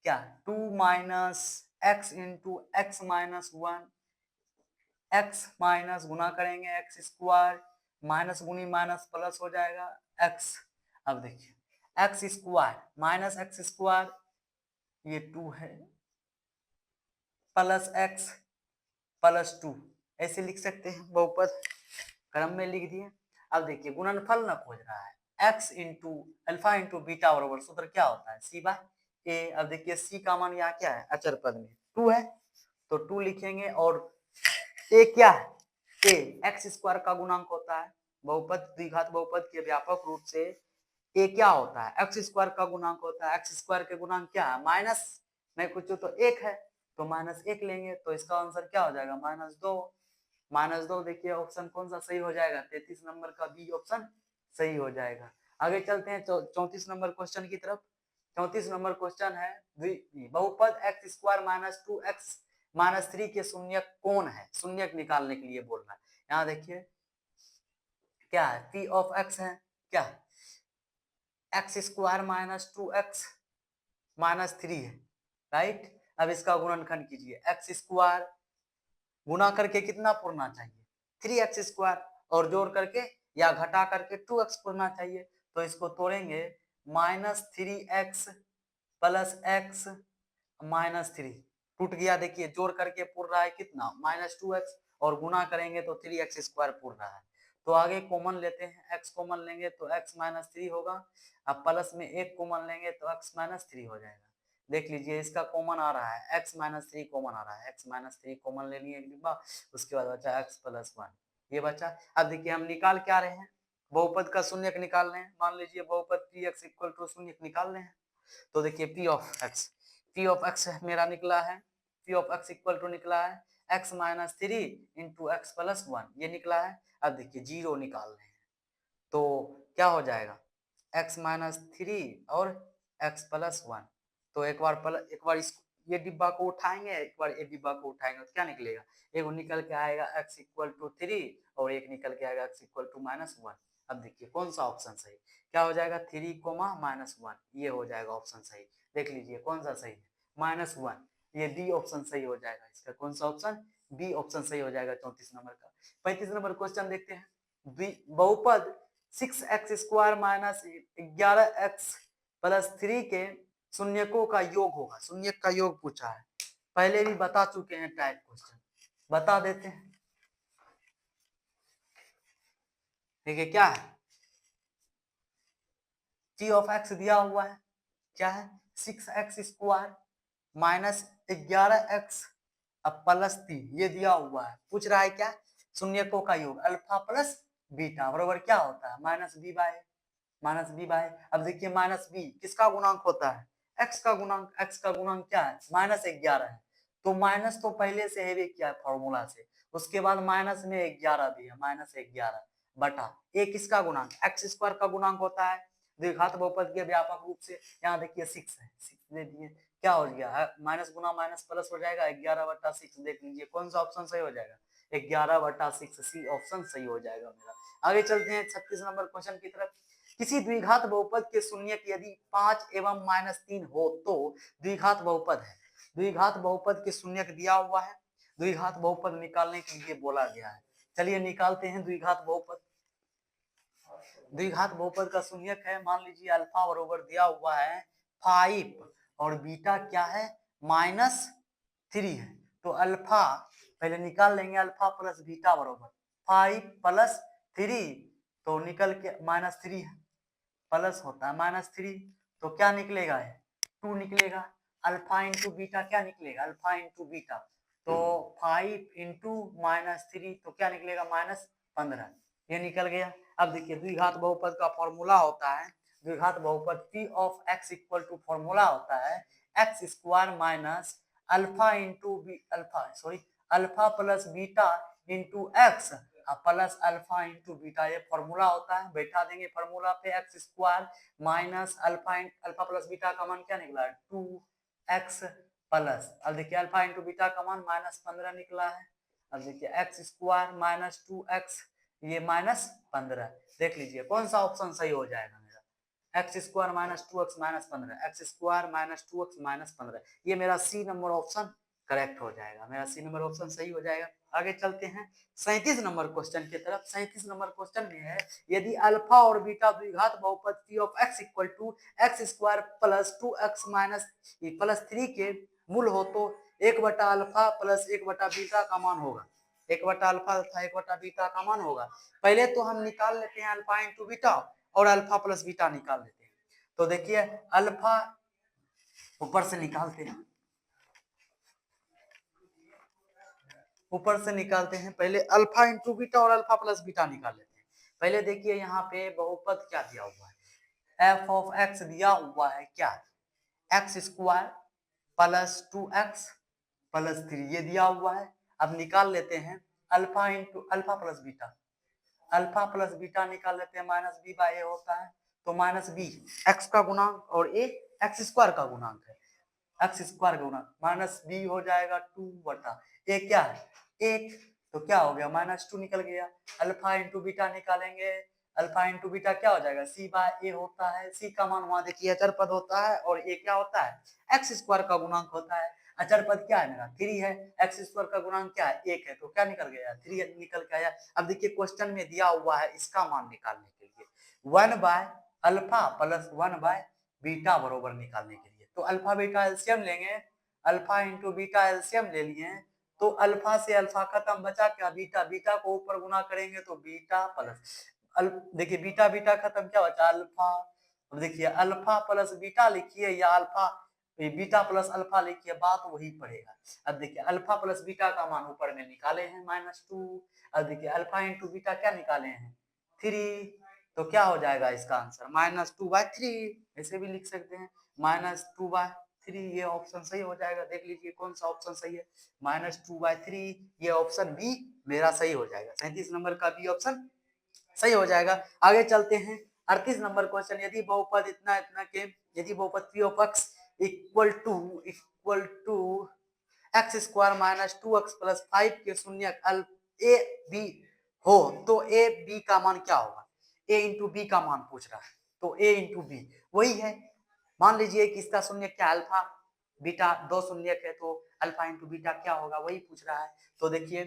क्या, 2 -x into x -1, x minus गुना करेंगे x स्क्वायर, माइनस गुनी माइनस प्लस हो जाएगा x। अब देखिए x square minus x square ये 2 है, प्लस x प्लस 2, ऐसे लिख सकते हैं, बहुपद क्रम में लिख दिए। अब देखिए गुणनफल न खोज रहा है, x into alpha into beta बराबर सूत्र क्या होता है, c बाय a। अब देखिए c का मान यहाँ क्या है, अचर पद में 2 है तो 2 लिखेंगे, और a क्या है, a x स्क्वायर का गुणांक होता है, बहुपद द्विघात बहुपद के व्यापक रूप से a क्या होता है, x स्क्वायर का गुणांक होता है। x स्क्वायर के गुणांक क्या है, माइनस में कुछ तो 1 है तो -1 लेंगे, तो इसका आंसर क्या हो जाएगा, -2। देखिए ऑप्शन कौन सा सही हो जाएगा, 33 नंबर का बी ऑप्शन सही हो जाएगा। आगे चलते हैं 34 नंबर क्वेश्चन की तरफ। 34 नंबर क्वेश्चन है, बहुपद x स्क्वायर -2x -3 के शून्यक कौन है, शून्यक निकालने के लिए बोल रहा है। यहाँ देखिए क्या है, p ऑफ x है क्या, x स्क्वायर -2x -3 है, राइट। अब इसका गुणनखंड कीजिए, x स्क्वायर गुना करके कितना पूर्णा चाहिए, 3x स्क्वायर, और जोड़ करके या घटा करके 2x पूर्णा चाहिए। तो इसको तोड़ेंगे, -3x प्लस x -3 टूट गया, देखिए जोड़ करके पूर रहा है कितना, -2x, और गुना करेंगे तो 3x स्क्वायर पूर रहा है। तो आगे कॉमन लेते हैं, x कॉमन लेंगे तो x -3 होगा, अब प्लस में 1 कॉमन लेंगे तो x -3 हो जाएगा। देख लीजिए इसका कॉमन आ रहा है, x -3 कॉमन आ रहा है, x -3 कॉमन ले लिए एक डिब्बा, उसके बाद बचा x + 1, ये बचा। अब देखिए हम निकाल क्या रहे हैं, बहुपद का शून्यक निकाल रहे हैं, मान लीजिए बहुपद px इक्वल टू शून्यक निकाल रहे हैं। तो देखिए p ऑफ x मेरा निकला है, p of x equal to निकला है x -3 इंटू x + 1, ये निकला है। अब देखिए 0 निकाल रहे हैं तो क्या हो जाएगा, x -3 और x + 1। तो एक बार इस ये डिब्बा को उठाएंगे, एक बार ये डिब्बा को उठाएंगे तो क्या निकलेगा, एक निकल के आएगा x इक्वल टू 3 और एक निकल के आएगा x इक्वल टू -1। अब देखिए कौन सा ऑप्शन सही, क्या हो जाएगा, 3, -1, ये हो जाएगा ऑप्शन सही। देख लीजिए कौन सा सही है, -1, ये डी ऑप्शन सही हो जाएगा, इसका कौन सा ऑप्शन, बी ऑप्शन सही हो जाएगा 34 नंबर का। 35 नंबर क्वेश्चन देखते हैं, बहुपद 6x स्क्वायर -11x + 3 के शून्यकों का योग होगा, शून्यक का योग पूछा है, पहले भी बता चुके हैं टाइप क्वेश्चन, बता देते हैं। देखिए क्या है, t ऑफ x दिया हुआ है, क्या है 6x स्क्वायर -11x अब +3, ये दिया हुआ है, पूछ रहा है क्या, शून्यकों का योग अल्फा प्लस बीटा बराबर क्या होता है, -b/। अब देखिए -b किसका गुणांक होता है, x का गुणांक, x का गुणांक क्या है, -11 है, तो माइनस तो पहले से है किया है फॉर्मूला से, उसके बाद माइनस में 11 भी है, -11 बटा a किसका गुणांक, x स्क्वायर का गुणांक होता है द्विघात बहुपद के व्यापक रूप से। यहाँ देखिए 6 है, 6 दे दिए, क्या हो गया, माइनस गुना माइनस प्लस हो जाएगा, 11/6। देख लीजिए कौन सा ऑप्शन सही हो जाएगा, 11/6, सी ऑप्शन सही हो जाएगा मेरा। आगे चलते हैं 36 नंबर क्वेश्चन की तरफ। किसी द्विघात बहुपद के शून्यक यदि 5 एवं -3 हो तो द्विघात बहुपद है, द्विघात बहुपद के शून्यक दिया हुआ है, द्विघात बहुपद निकालने के लिए बोला गया है। चलिए निकालते हैं द्विघात बहुपद। द्विघात बहुपद का शून्यक है, मान लीजिए अल्फा बराबर दिया हुआ है 5 और बीटा क्या है -3 है, तो अल्फा पहले निकाल लेंगे, अल्फा प्लस बीटा बराबर 5 + 3, तो निकल के -3 है, प्लस होता है -3, तो क्या निकलेगा है 2 निकलेगा, अल्फा इंटू बीटा क्या निकलेगा, अल्फा इंटू बीटा, तो 5 इंटू -3 तो क्या निकलेगा -15, ये निकल गया। अब देखिए द्विघात बहुपद का फॉर्मूला होता है, द्विघात बहुपद p of x equal to formula होता है x square minus alpha into b alpha sorry alpha plus beta into x plus alpha into beta, ये फॉर्मूला होता है। बैठा देंगे फॉर्मूला पे x square minus alpha plus beta का मान क्या निकला है 2x प्लस, अब देखिए अल्फा इंटू बीटा का मान -15 निकला है। अब देखिए एक्स स्क्वायर माइनस 2x ये -15, देख लीजिए कौन सा ऑप्शन सही हो जाएगा मेरा, x square minus 2x -15, x square minus 2x -15, ये मेरा सी नंबर ऑप्शन करेक्ट हो जाएगा, मेरा सी नंबर ऑप्शन सही हो जाएगा। आगे चलते हैं 37 नंबर क्वेश्चन की तरफ। 37 नंबर क्वेश्चन में है यदि अल्फा और बीटा द्विघात बहुपद p of x equal to x square plus 2x minus plus 3 के मूल हो तो 1/अल्फा प्लस 1/बीटा का मान होगा। 1/अल्फा तथा 1/बीटा का मान होगा। पहले तो हम निकाल लेते हैं अल्फा इंटू बीटा और अल्फा प्लस बीटा निकाल लेते हैं। तो देखिए अल्फा ऊपर से निकालते हैं, ऊपर से निकालते हैं, पहले अल्फा इंटू बीटा और अल्फा प्लस बीटा निकाल लेते हैं। पहले देखिए यहाँ पे बहुपद क्या दिया हुआ है, एफ ऑफ एक्स दिया हुआ है क्या, x square plus 2x plus 3 ये दिया हुआ है। अब निकाल लेते हैं alpha into alpha plus beta, alpha plus beta निकाल लेते हैं माइनस बी बाय ए होता है, तो माइनस बी एक्स का गुणांक और ए एक्स स्क्वायर का गुणांक है, एक्स स्क्वायर का गुणांक माइनस बी हो जाएगा 2/ए क्या है 1, तो क्या हो गया -2 निकल गया। अल्फा इंटू बीटा निकालेंगे, अल्फा इंटू बीटा क्या हो जाएगा सी बाय ए होता है, सी का मान वहां देखिए अचर पद होता है और ए क्या होता है एक्स स्क्वायर का गुणांक होता है। अचर पद क्या है मेरा 3 है, एक्स स्क्वायर का गुणांक क्या है 1 है, तो क्या निकल गया 3 निकल के आया। अब देखिए क्वेश्चन में दिया हुआ है इसका मान निकालने के लिए 1/अल्फा प्लस 1/बीटा बरोबर निकालने के लिए, तो अल्फा बीटा एलसीएम लेंगे, अल्फा इंटू बीटा एलसीएम ले लिए, तो अल्फा से अल्फा खत्म बचा क्या बीटा, बीटा को ऊपर गुना करेंगे तो बीटा प्लस देखिए बीटा बीटा खत्म क्या बचा अल्फा, देखिए अल्फा प्लस बीटा लिखिए या अल्फा बीटा प्लस अल्फा लिखिए, बात वही पड़ेगा। अब देखिए अल्फा प्लस बीटा का मान ऊपर में निकाले हैं -2, अब देखिए अल्फा इंटू बीटा क्या निकाले हैं 3, तो क्या हो जाएगा इसका आंसर -2/3, ऐसे भी लिख सकते हैं -2/3, ये ऑप्शन सही हो जाएगा। देख लीजिए कौन सा ऑप्शन सही है -2/3, ये ऑप्शन बी मेरा सही हो जाएगा। 37 नंबर का बी ऑप्शन सही हो जाएगा। आगे चलते हैं 38 नंबर क्वेश्चन, यदि बहुपद इतना इतना के यदि बहुपद p of x equal to x square minus 2x plus 5 के शून्यक ए बी हो तो ए बी का मान क्या होगा, ए इंटू बी का मान पूछ रहा है, तो ए इंटू बी वही है। मान लीजिए कि इसका शून्य क्या अल्फा बीटा दो शून्यक है, तो अल्फा इंटू बीटा क्या होगा वही पूछ रहा है। तो देखिए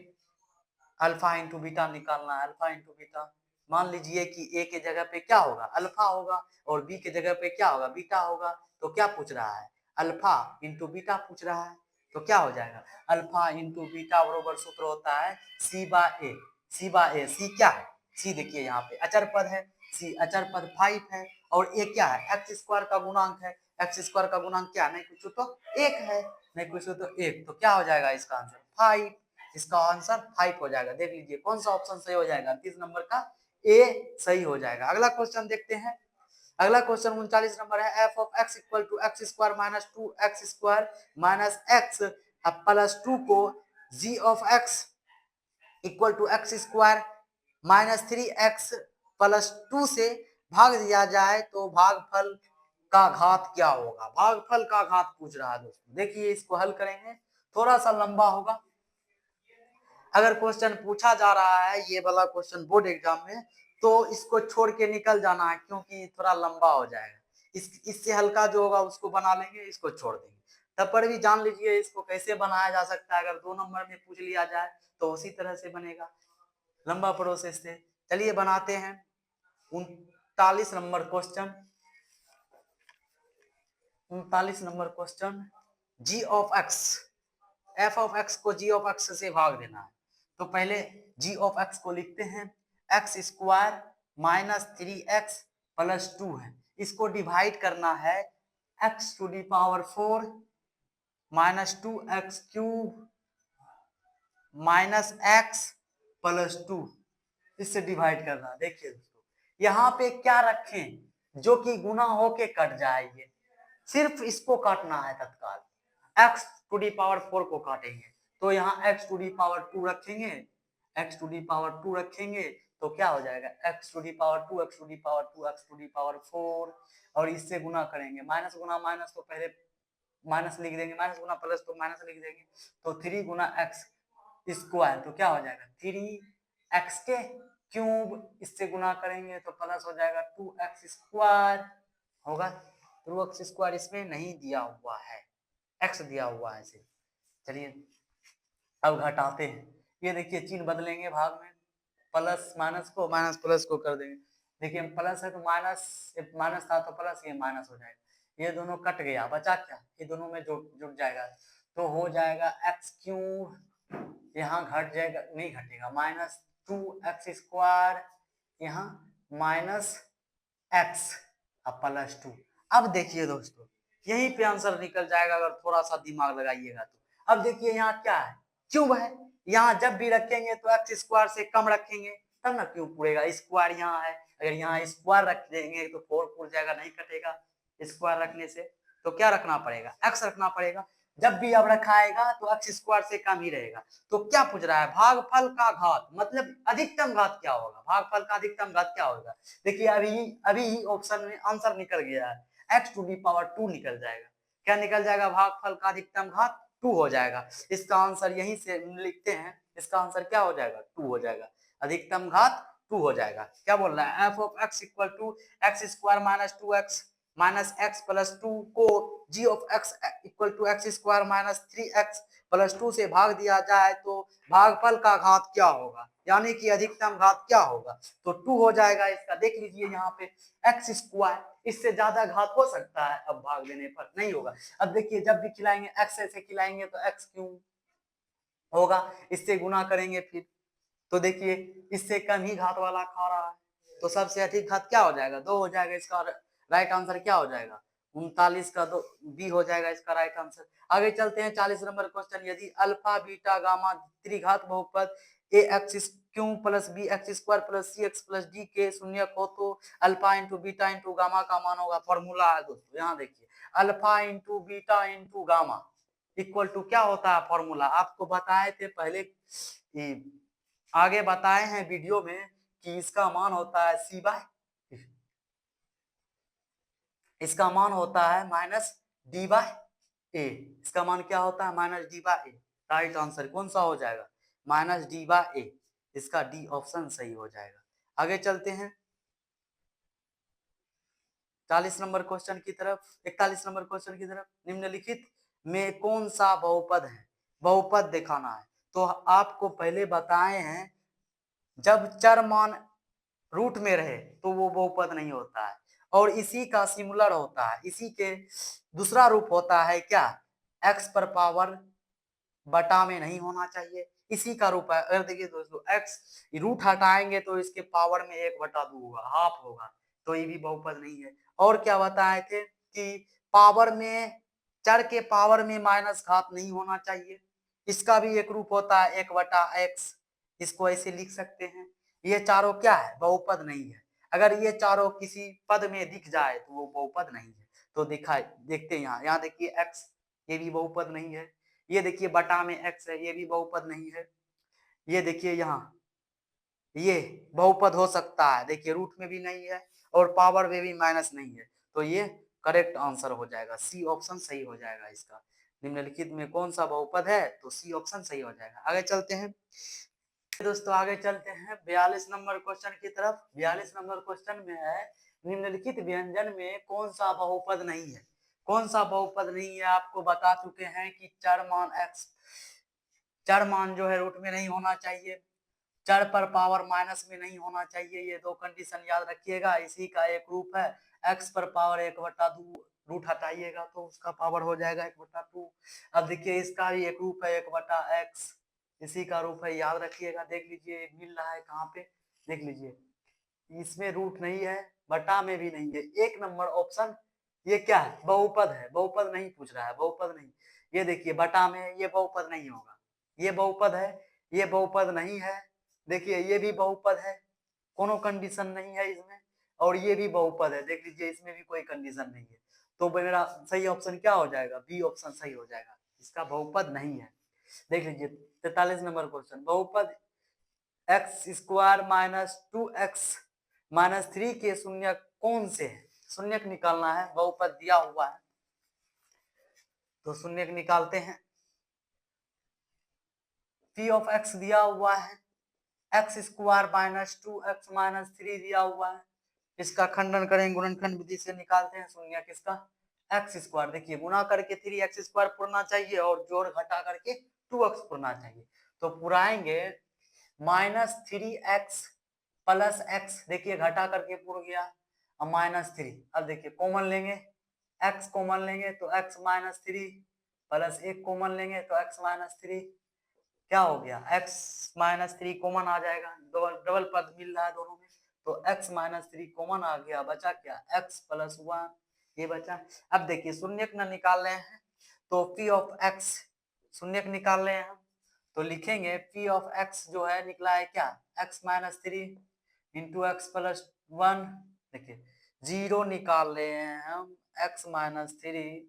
अल्फा इंटू बीटा निकालना है, अल्फा इंटू बीटा, मान लीजिए कि ए के जगह पे क्या होगा अल्फा होगा और बी के जगह पे क्या होगा बीटा होगा, तो क्या पूछ रहा है अल्फा इंटू बीटा पूछ रहा है, तो क्या हो जाएगा अल्फा इंटू बीटा बरोबर सूत्र होता है सी बाय ए, सी बाय ए, सी क्या है सी देखिए यहाँ पे अचर पद है, सी अचर पद 5 है और ए क्या है एक्स स्क्वायर का गुणांक है, एक्स स्क्वायर का गुणांक क्या नहीं कुछ तो 1 है, नहीं कुछ तो 1, तो क्या हो जाएगा इसका आंसर 5, इसका आंसर 5 हो जाएगा। देख लीजिए कौन सा ऑप्शन सही हो जाएगा 30 नंबर का ए सही हो जाएगा। अगला क्वेश्चन देखते हैं, अगला क्वेश्चन 39 नंबर है F of x equal to x square minus 2x square minus x plus 2 को जी of x equal to x square minus 3x plus 2 से भाग दिया जाए तो भागफल का घात क्या होगा, भागफल का घात पूछ रहा है दोस्तों। देखिए इसको हल करेंगे, थोड़ा सा लंबा होगा, अगर क्वेश्चन पूछा जा रहा है ये वाला क्वेश्चन बोर्ड एग्जाम में तो इसको छोड़ के निकल जाना है क्योंकि थोड़ा लंबा हो जाएगा, इससे हल्का जो होगा उसको बना लेंगे, इसको छोड़ देंगे। तब पर भी जान लीजिए इसको कैसे बनाया जा सकता है, अगर 2 नंबर में पूछ लिया जाए तो उसी तरह से बनेगा लंबा प्रोसेस से। चलिए बनाते हैं 39 number question, 39 number question g of x, f of x को जी ऑफ एक्स से भाग देना है, तो पहले जी ऑफ एक्स को लिखते हैं x square minus 3x plus 2 है, इसको डिवाइड करना है x to the power 4 minus 2x cube minus x plus 2, इससे डिवाइड करना। देखिए दोस्तों यहाँ पे क्या रखें जो कि गुना होके कट जाए, ये सिर्फ इसको काटना है तत्काल, x टू दी पावर 4 को काटेंगे तो यहाँ x टू दी पावर 2 रखेंगे, x टू दी पावर 2 रखेंगे तो क्या हो जाएगा x to the power 2, x to the power 2, x to the power 4 और इससे गुना करेंगे, माइनस गुना माइनस तो पहले माइनस लिख देंगे, माइनस गुना प्लस तो माइनस लिख देंगे, तो 3 गुना x स्क्वायर तो क्या हो जाएगा 3x के क्यूब, इससे गुना करेंगे तो प्लस हो जाएगा 2x स्क्वायर होगा। 2x स्क्वायर इसमें नहीं दिया हुआ है, x दिया हुआ है सिर्फ। चलिए अब घटाते हैं, ये देखिए चिन्ह बदलेंगे भाग में, प्लस माइनस को माइनस प्लस को कर देंगे। देखिए प्लस है तो माइनस, माइनस था तो प्लस, ये माइनस हो जाएगा, ये दोनों कट गया, बचा क्या, ये दोनों में जुड़ जाएगा तो हो जाएगा x क्यूब, यहाँ घट जाएगा, नहीं घटेगा, माइनस 2x स्क्वायर, यहाँ माइनस x अब प्लस 2। अब देखिए दोस्तों यहीं पे आंसर निकल जाएगा अगर थोड़ा सा दिमाग लगाइएगा तो। अब देखिए यहाँ क्या है, क्यूब है, यहाँ जब भी रखेंगे तो x स्क्वायर से कम रखेंगे तब ना क्यूब पूरेगा, स्क्वायर यहाँ है, अगर यहाँ स्क्वायर रख देंगे तो 4 पूर जाएगा, नहीं कटेगा स्क्वायर रखने से, तो क्या रखना पड़ेगा x रखना पड़ेगा, जब भी अब रखाएगा तो x स्क्वायर से कम ही रहेगा। तो क्या पूछ रहा है भागफल का घात, मतलब अधिकतम घात क्या होगा, भागफल का अधिकतम घात क्या होगा। देखिए अभी ही ऑप्शन में आंसर निकल गया है, x टू दी पावर 2 निकल जाएगा, क्या निकल जाएगा, भागफल का अधिकतम घात 2 हो जाएगा। इसका आंसर यहीं से लिखते हैं, इसका आंसर क्या हो जाएगा 2 हो जाएगा, अधिकतम घात 2 हो जाएगा। क्या बोल रहा है, F of x equal to x square minus 2x minus x plus 2 को जी of x equal to x square minus 3x plus 2 से भाग दिया जाए तो भागफल का घात क्या होगा, यानी कि अधिकतम घात क्या होगा, तो 2 हो जाएगा इसका। देख लीजिए यहाँ पे एक्स स्क्वायर, इससे ज्यादा घात हो सकता है, अब भाग देने पर नहीं होगा। अब देखिए जब भी खिलाएंगे एक्स से खिलाएंगे तो एक्स क्यों होगा, इससे गुना करेंगे फिर, तो देखिए इससे कम ही घात वाला खा रहा है, तो सबसे अधिक घात क्या हो जाएगा 2 हो जाएगा, इसका राइट आंसर क्या हो जाएगा 39 का 2 बी हो जाएगा इसका राइट आंसर। आगे चलते हैं 40 नंबर क्वेश्चन, यदि अल्फा बीटा गामा त्रिघात बहुपद ए x cube plus B x square plus सी एक्स प्लस डी के शून्यक हो तो alpha into beta into gamma का मान होगा। फॉर्मूला है दोस्तों, यहाँ देखिए alpha into beta into gamma equal to क्या होता है, फॉर्मूला आपको बताए थे पहले, आगे बताए हैं वीडियो में कि इसका मान होता है सी बाय, इसका मान होता है माइनस डी बाय ए, इसका मान क्या होता है माइनस डी बाय ए। राइट आंसर कौन सा हो जाएगा माइनस डी बाय ए, इसका डी ऑप्शन सही हो जाएगा। आगे चलते हैं 40 नंबर क्वेश्चन की तरफ, 41 नंबर क्वेश्चन की तरफ, निम्नलिखित में कौन सा बहुपद है, बहुपद दिखाना है। तो आपको पहले बताए हैं जब चर मान रूट में रहे तो वो बहुपद नहीं होता है, और इसी का सिमिलर होता है, इसी के दूसरा रूप होता है क्या, एक्स पर पावर बटा में नहीं होना चाहिए, इसी का रूप है। अगर देखिए दोस्तों एक्स रूट हटाएंगे तो इसके पावर में 1/2 होगा, हाफ होगा, तो ये भी बहुपद नहीं है। और क्या बताए थे कि पावर में, चर के पावर में माइनस घात नहीं होना चाहिए, इसका भी एक रूप होता है 1/x, इसको ऐसे लिख सकते हैं। ये चारों क्या है बहुपद नहीं है, अगर ये चारों किसी पद में दिख जाए तो वो बहुपद नहीं है। तो दिखाई देखते हैं यहाँ देखिए x, ये भी बहुपद नहीं है, ये देखिए बटा में x है, ये भी बहुपद नहीं है, ये देखिए यहाँ ये बहुपद हो सकता है, देखिए रूट में भी नहीं है और पावर में भी माइनस नहीं है, तो ये करेक्ट आंसर हो जाएगा, सी ऑप्शन सही हो जाएगा इसका। निम्नलिखित में कौन सा बहुपद है, तो सी ऑप्शन सही हो जाएगा। आगे चलते हैं दोस्तों, आगे चलते हैं 42 नंबर क्वेश्चन की तरफ। 42 नंबर क्वेश्चन में है निम्नलिखित व्यंजन में कौन सा बहुपद नहीं है, कौन सा बहुपद नहीं है, आपको बता चुके हैं कि चर मान x, चर मान जो है रूट में नहीं होना चाहिए, चर पर पावर माइनस में नहीं होना चाहिए, ये दो कंडीशन याद रखिएगा। इसी का एक रूप है x पर पावर 1/2, रूट हटाइएगा तो उसका पावर हो जाएगा 1/2। अब देखिए इसका भी एक रूप है 1/x, इसी का रूप है, याद रखिएगा। देख लीजिए मिल रहा है कहाँ पे, देख लीजिए इसमें रूट नहीं है, बटा में भी नहीं है, एक नंबर ऑप्शन ये क्या है बहुपद है, बहुपद नहीं पूछ रहा है, बहुपद नहीं, ये देखिए बटा में, ये बहुपद नहीं होगा, ये बहुपद है, ये बहुपद नहीं है, देखिए ये भी बहुपद है, कोनो कंडीशन नहीं है इसमें, और ये भी बहुपद है, देख लीजिए इसमें भी कोई कंडीशन नहीं है, तो मेरा सही ऑप्शन क्या हो जाएगा, बी ऑप्शन सही हो जाएगा, इसका बहुपद नहीं है। देख लीजिए 43 नंबर क्वेश्चन, बहुपद x square minus 2x minus 3 के शून्य कौन से है, शून्यक निकालना है, बहुपद दिया हुआ है तो शून्यक निकालते हैं। p ऑफ x दिया हुआ है, x square minus 2x minus 3 दिया हुआ है, इसका खंडन करेंगे, गुणनखंड विधि से निकालते हैं शून्यक इसका, एक्स स्क्वायर देखिए गुणा करके 3x स्क्वायर पुरना चाहिए और जोड़ घटा करके 2x पुरना चाहिए, तो पुराएंगे -3x प्लस एक्स, देखिए घटा करके पुर गया, अब -3, अब देखिए कॉमन लेंगे, x कॉमन लेंगे तो x -3 प्लस 1 कॉमन लेंगे तो x -3, क्या हो गया, x -3 कॉमन आ जाएगा, डबल पद मिल रहा है दोनों में, तो x -3 कॉमन आ गया, बचा क्या, x + 1, ये बचा। अब देखिए शून्यक न निकाल रहे हैं तो p ऑफ x शून्यक निकाल रहे हैं, तो लिखेंगे p ऑफ x जो है निकला है क्या, x -3 इंटू एक्स प्लस 1, देखिए 0 निकाल रहे हैं हम, x -3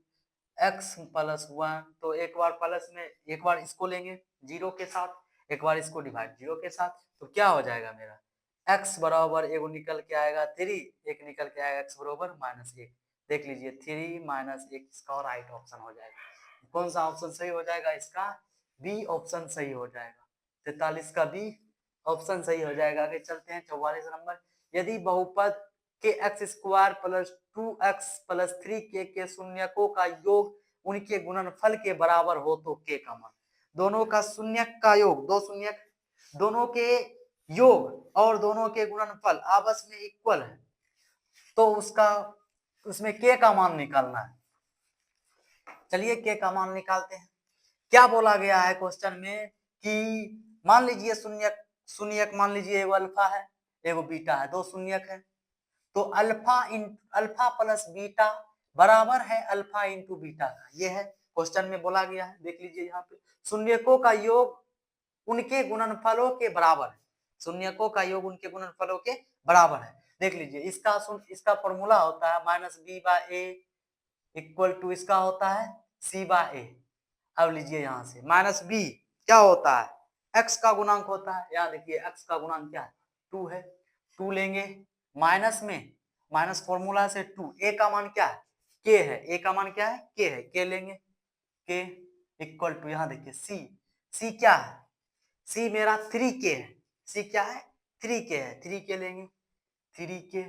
x + 1, तो एक बार प्लस में, एक बार इसको लेंगे 0 के साथ, एक बार इसको डिवाइड 0 के साथ, तो क्या हो जाएगा मेरा, x बराबर एगो निकल के आएगा 3, एक निकल के आएगा x बराबर -1, देख लीजिए 3 - 1 इसका राइट ऑप्शन हो जाएगा। कौन सा ऑप्शन सही हो जाएगा, इसका बी ऑप्शन सही हो जाएगा, 43 का बी ऑप्शन सही हो जाएगा। आगे चलते हैं 44 नंबर, यदि बहुपद के x square plus 2x plus 3k के शून्यकों का योग उनके गुणनफल के बराबर हो तो k का मान, दोनों का शून्यक का योग, दो शून्यक दोनों के योग और दोनों के गुणनफल आपस में इक्वल है, तो उसमें k का मान निकालना है। चलिए k का मान निकालते हैं। क्या बोला गया है क्वेश्चन में कि मान लीजिए शून्यक मान लीजिए एगो अल्फा है एगो बीटा है, दो शून्यक है, तो अल्फा प्लस बीटा बराबर है अल्फा इंटू बीटा का, ये है क्वेश्चन में बोला गया है। देख लीजिए यहाँ पे शून्यकों का योग उनके गुणनफलों के बराबर है, शून्यकों का योग उनके गुणनफलों के बराबर है। देख लीजिए इसका फॉर्मूला होता है -b/a इक्वल टू इसका होता है c/a। अब लीजिए यहाँ से -b क्या होता है, x का गुणांक होता है, यहाँ देखिए x का गुणांक क्या है, 2 है, 2 लेंगे माइनस में, माइनस फॉर्मूला से 2, a का मान क्या है, k है, a का मान क्या है, k है, k लेंगे, k इक्वल टू यहाँ देखिए c क्या है, c मेरा 3k है, c क्या है 3k है, 3k लेंगे 3k।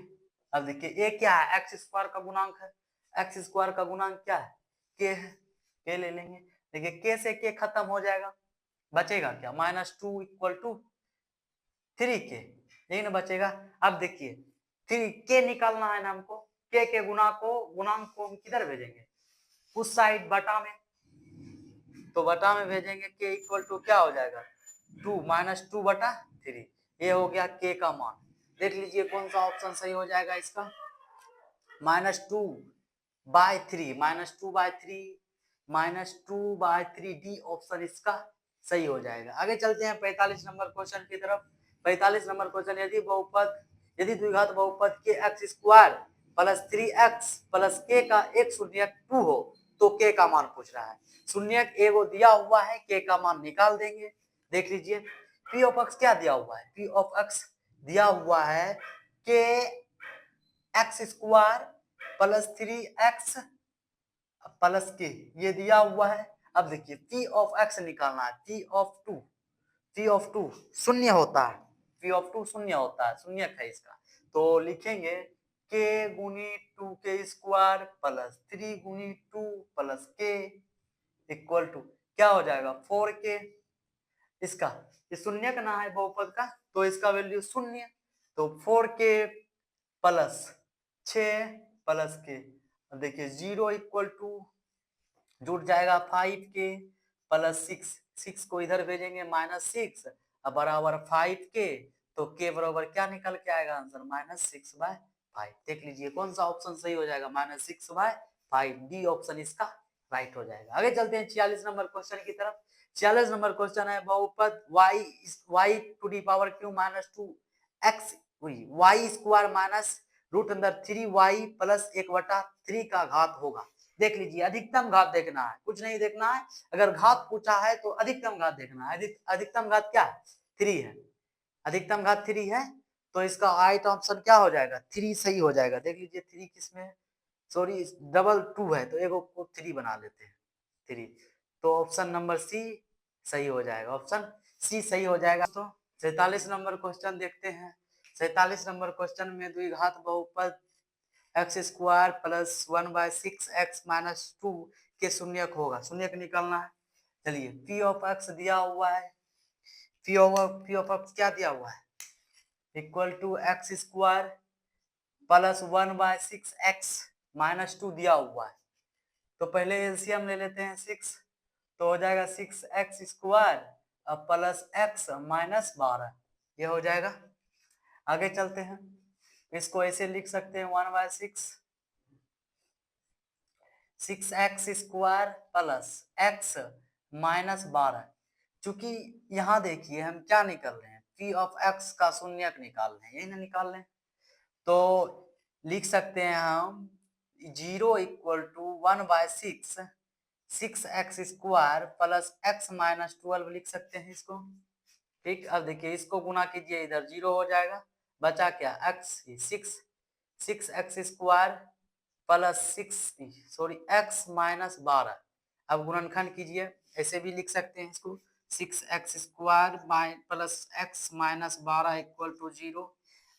अब देखिए a क्या है, x स्क्वायर का गुणांक है, x स्क्वायर का गुणांक क्या है, k है, k ले लेंगे, देखिए k से k खत्म हो जाएगा, बचेगा क्या, -2 इक्वल टू 3k, यही ना बचेगा। अब देखिए 3k निकालना है ना हमको, k के गुणांक को हम किधर भेजेंगे, उस साइड बटा में, तो बटा में भेजेंगे, k इक्वल टू क्या हो जाएगा 2 -2 बटा 3, ये हो गया k का मान। देख लीजिए कौन सा ऑप्शन सही हो जाएगा इसका, -2/3 -2/3 डी ऑप्शन इसका सही हो जाएगा। आगे चलते हैं 45 नंबर क्वेश्चन की तरफ। 45 नंबर क्वेश्चन, यदि द्विघात बहुपद के x square plus 3x plus k का एक शून्यक 2 हो तो k का मान पूछ रहा है। शून्यक एगो दिया हुआ है, k का मान निकाल देंगे। देख लीजिए p ऑफ x क्या दिया हुआ है, p ऑफ x दिया हुआ है k x square plus 3x plus के, ये दिया हुआ है। अब देखिए p ऑफ x निकालना है, p ऑफ 2 शून्य होता है, p ऑफ 2 शून्य होता है, शून्यक है इसका, तो लिखेंगे k गुनी 2k स्क्वायर प्लस 3 गुनी 2 प्लस k इक्वल टू क्या हो जाएगा 4k। इसका ये शून्यक ना है बहुपद का, तो इसका वैल्यू शून्य, तो 4k प्लस 6 प्लस के, देखिए 0 इक्वल टू जुड़ जाएगा 5k प्लस 6 को इधर भेजेंगे -6 अब बराबर 5k, तो k बराबर क्या निकल के आएगा आंसर -6/5। देख लीजिए कौन सा ऑप्शन सही हो जाएगा, -6/5, डी ऑप्शन इसका राइट हो जाएगा। आगे चलते हैं 46 नंबर क्वेश्चन की तरफ। 46 नंबर क्वेश्चन है बहुपद y to the power q -2 x y square minus root अंदर 3y प्लस 1/3 का घात होगा। देख लीजिए, अधिकतम घात देखना है, कुछ नहीं देखना है। अगर घात पूछा है तो अधिकतम घात देखना है। अधिकतम घात क्या है? 3 है। अधिकतम घात 3 है, तो इसका आइट ऑप्शन क्या हो जाएगा? 3 सही हो जाएगा। देख लीजिए 3 किसमें है? सॉरी, डबल 2 है, तो एगो को 3 बना लेते हैं, 3। तो ऑप्शन नंबर सी सही हो जाएगा, ऑप्शन सी सही हो जाएगा। तो 47 नंबर क्वेश्चन देखते हैं। 47 नंबर क्वेश्चन में द्विघात बहुपद x square plus 1/6x minus 2 के शून्यक होगा। शून्यक निकालना है। चलिए, पी ऑफ एक्स दिया हुआ है। पी ऑफ एक्स क्या दिया हुआ है? Equal to x square plus 1/6x minus 2 दिया हुआ है। तो पहले एलसीएम ले लेते हैं 6, तो हो जाएगा 6x square plus x minus 12, ये हो जाएगा। आगे चलते हैं, इसको ऐसे लिख सकते हैं 1/6x square plus x minus 12। चूंकि यहाँ देखिए हम क्या निकाल रहे हैं, पी ऑफ एक्स का शून्यक निकाल रहे हैं, यही ना निकाल रहे हैं। तो लिख सकते हैं हम 0 equal to 1/6x square plus x minus 12 लिख सकते हैं इसको। ठीक, अब देखिए इसको गुना कीजिए, इधर 0 हो जाएगा, बचा क्या? x 6x square plus 6 x minus 12। अब गुणनखंड कीजिए, ऐसे भी लिख सकते हैं इसको, 6x square plus x minus 12 equal to 0।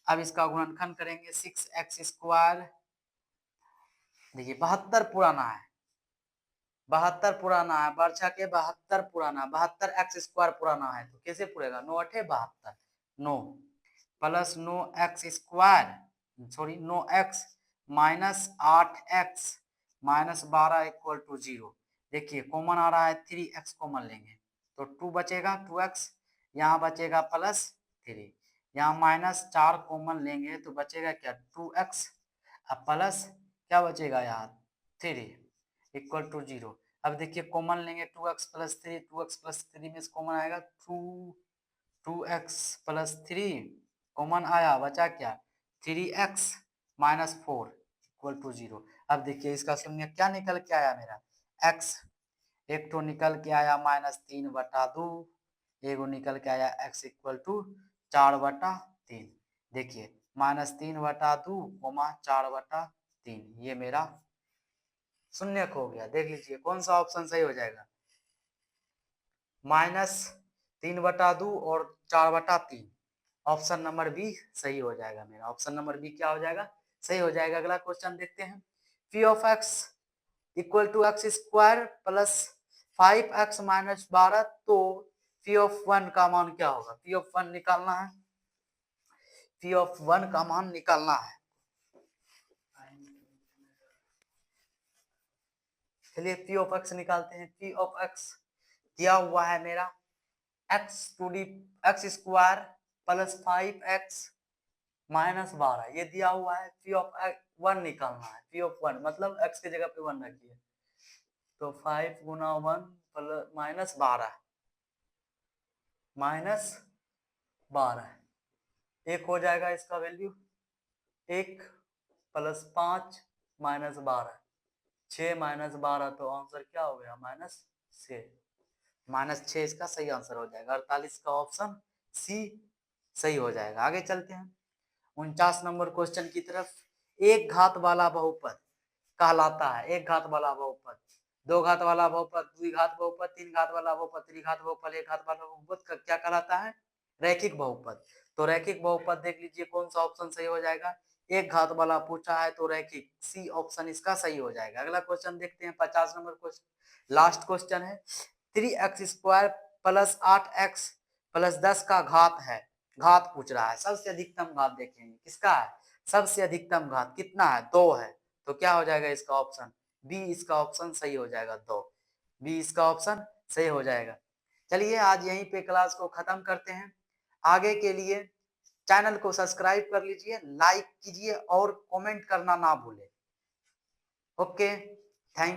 अब इसका गुणनखंड करेंगे, 6x स्क्वायर, देखिए 72 पुराना है, 72 पुराना है, वर्षा के 72 पुराना, 72x स्क्वायर पुराना है, तो कैसे पूरेगा? 9 8 72, 9 plus 9x square, sorry 9x minus 8x minus 12 equal to 0। देखिए कॉमन आ रहा है, 3x कॉमन लेंगे तो 2 बचेगा, 2x यहाँ बचेगा प्लस 3, यहाँ माइनस 4 कॉमन लेंगे तो बचेगा क्या? 2x अब प्लस क्या बचेगा यहाँ? 3 इक्वल टू 0। अब देखिए कॉमन लेंगे 2x प्लस 3, 2x प्लस 3 में से कॉमन आएगा 2x प्लस 3 कॉमन आया, बचा क्या? 3x minus 4 equal to 0। अब देखिए इसका शून्य क्या निकल के आया मेरा? x, एक तो निकल के आया -3/2, एगो निकल के आया x इक्वल टू 4/3। देखिए -3/2 4/3, ये मेरा शून्यक हो गया। देख लीजिए कौन सा ऑप्शन सही हो जाएगा? -3/2 और 4/3, ऑप्शन नंबर बी सही हो जाएगा मेरा। ऑप्शन नंबर बी क्या हो जाएगा? सही हो जाएगा। अगला क्वेश्चन देखते हैं, p of x equal to x square plus 5x minus 12, तो पी ऑफ 1 का मान क्या होगा? पी ऑफ 1 निकालना है, पी ऑफ 1 का मान निकालना है। चलिए पी ऑफ एक्स निकालते हैं। पी ऑफ एक्स दिया हुआ है मेरा x square plus 5x minus 12, ये दिया हुआ है। पी ऑफ 1 निकालना है, पी ऑफ 1 मतलब x की जगह पे 1 रखिए, तो 5 गुना 1 प्लस माइनस 12, एक हो जाएगा इसका वैल्यू, 1 प्लस 5 माइनस 12, 6 माइनस 12, तो आंसर क्या हो गया? -6, -6 इसका सही आंसर हो जाएगा। 48 का ऑप्शन सी सही हो जाएगा। आगे चलते हैं 49 नंबर क्वेश्चन की तरफ। एक घात वाला बहुपद कहलाता है, एक घात वाला बहुपद, दो घात वाला बहुपद, द्विघात बहुपद, तीन घात वाला बहुपद, त्रिघात बहुपद, एक घात वाला बहुपद का क्या कहलाता है? रैखिक बहुपद। तो रैखिक बहुपद देख लीजिए कौन सा ऑप्शन सही हो जाएगा? एक घात वाला पूछा है तो रैखिक, सी ऑप्शन इसका सही हो जाएगा। अगला क्वेश्चन देखते हैं 50 नंबर क्वेश्चन, लास्ट क्वेश्चन है। 3x square plus 8x plus 10 का घात है, घात पूछ रहा है। सबसे अधिकतम घात देखेंगे किसका है? सबसे अधिकतम घात कितना है? 2 है, तो क्या हो जाएगा इसका ऑप्शन? बी इसका ऑप्शन सही हो जाएगा, 2, बी इसका ऑप्शन सही हो जाएगा। चलिए आज यहीं पे क्लास को खत्म करते हैं। आगे के लिए चैनल को सब्सक्राइब कर लीजिए, लाइक कीजिए और कमेंट करना ना भूलें। Okay, thank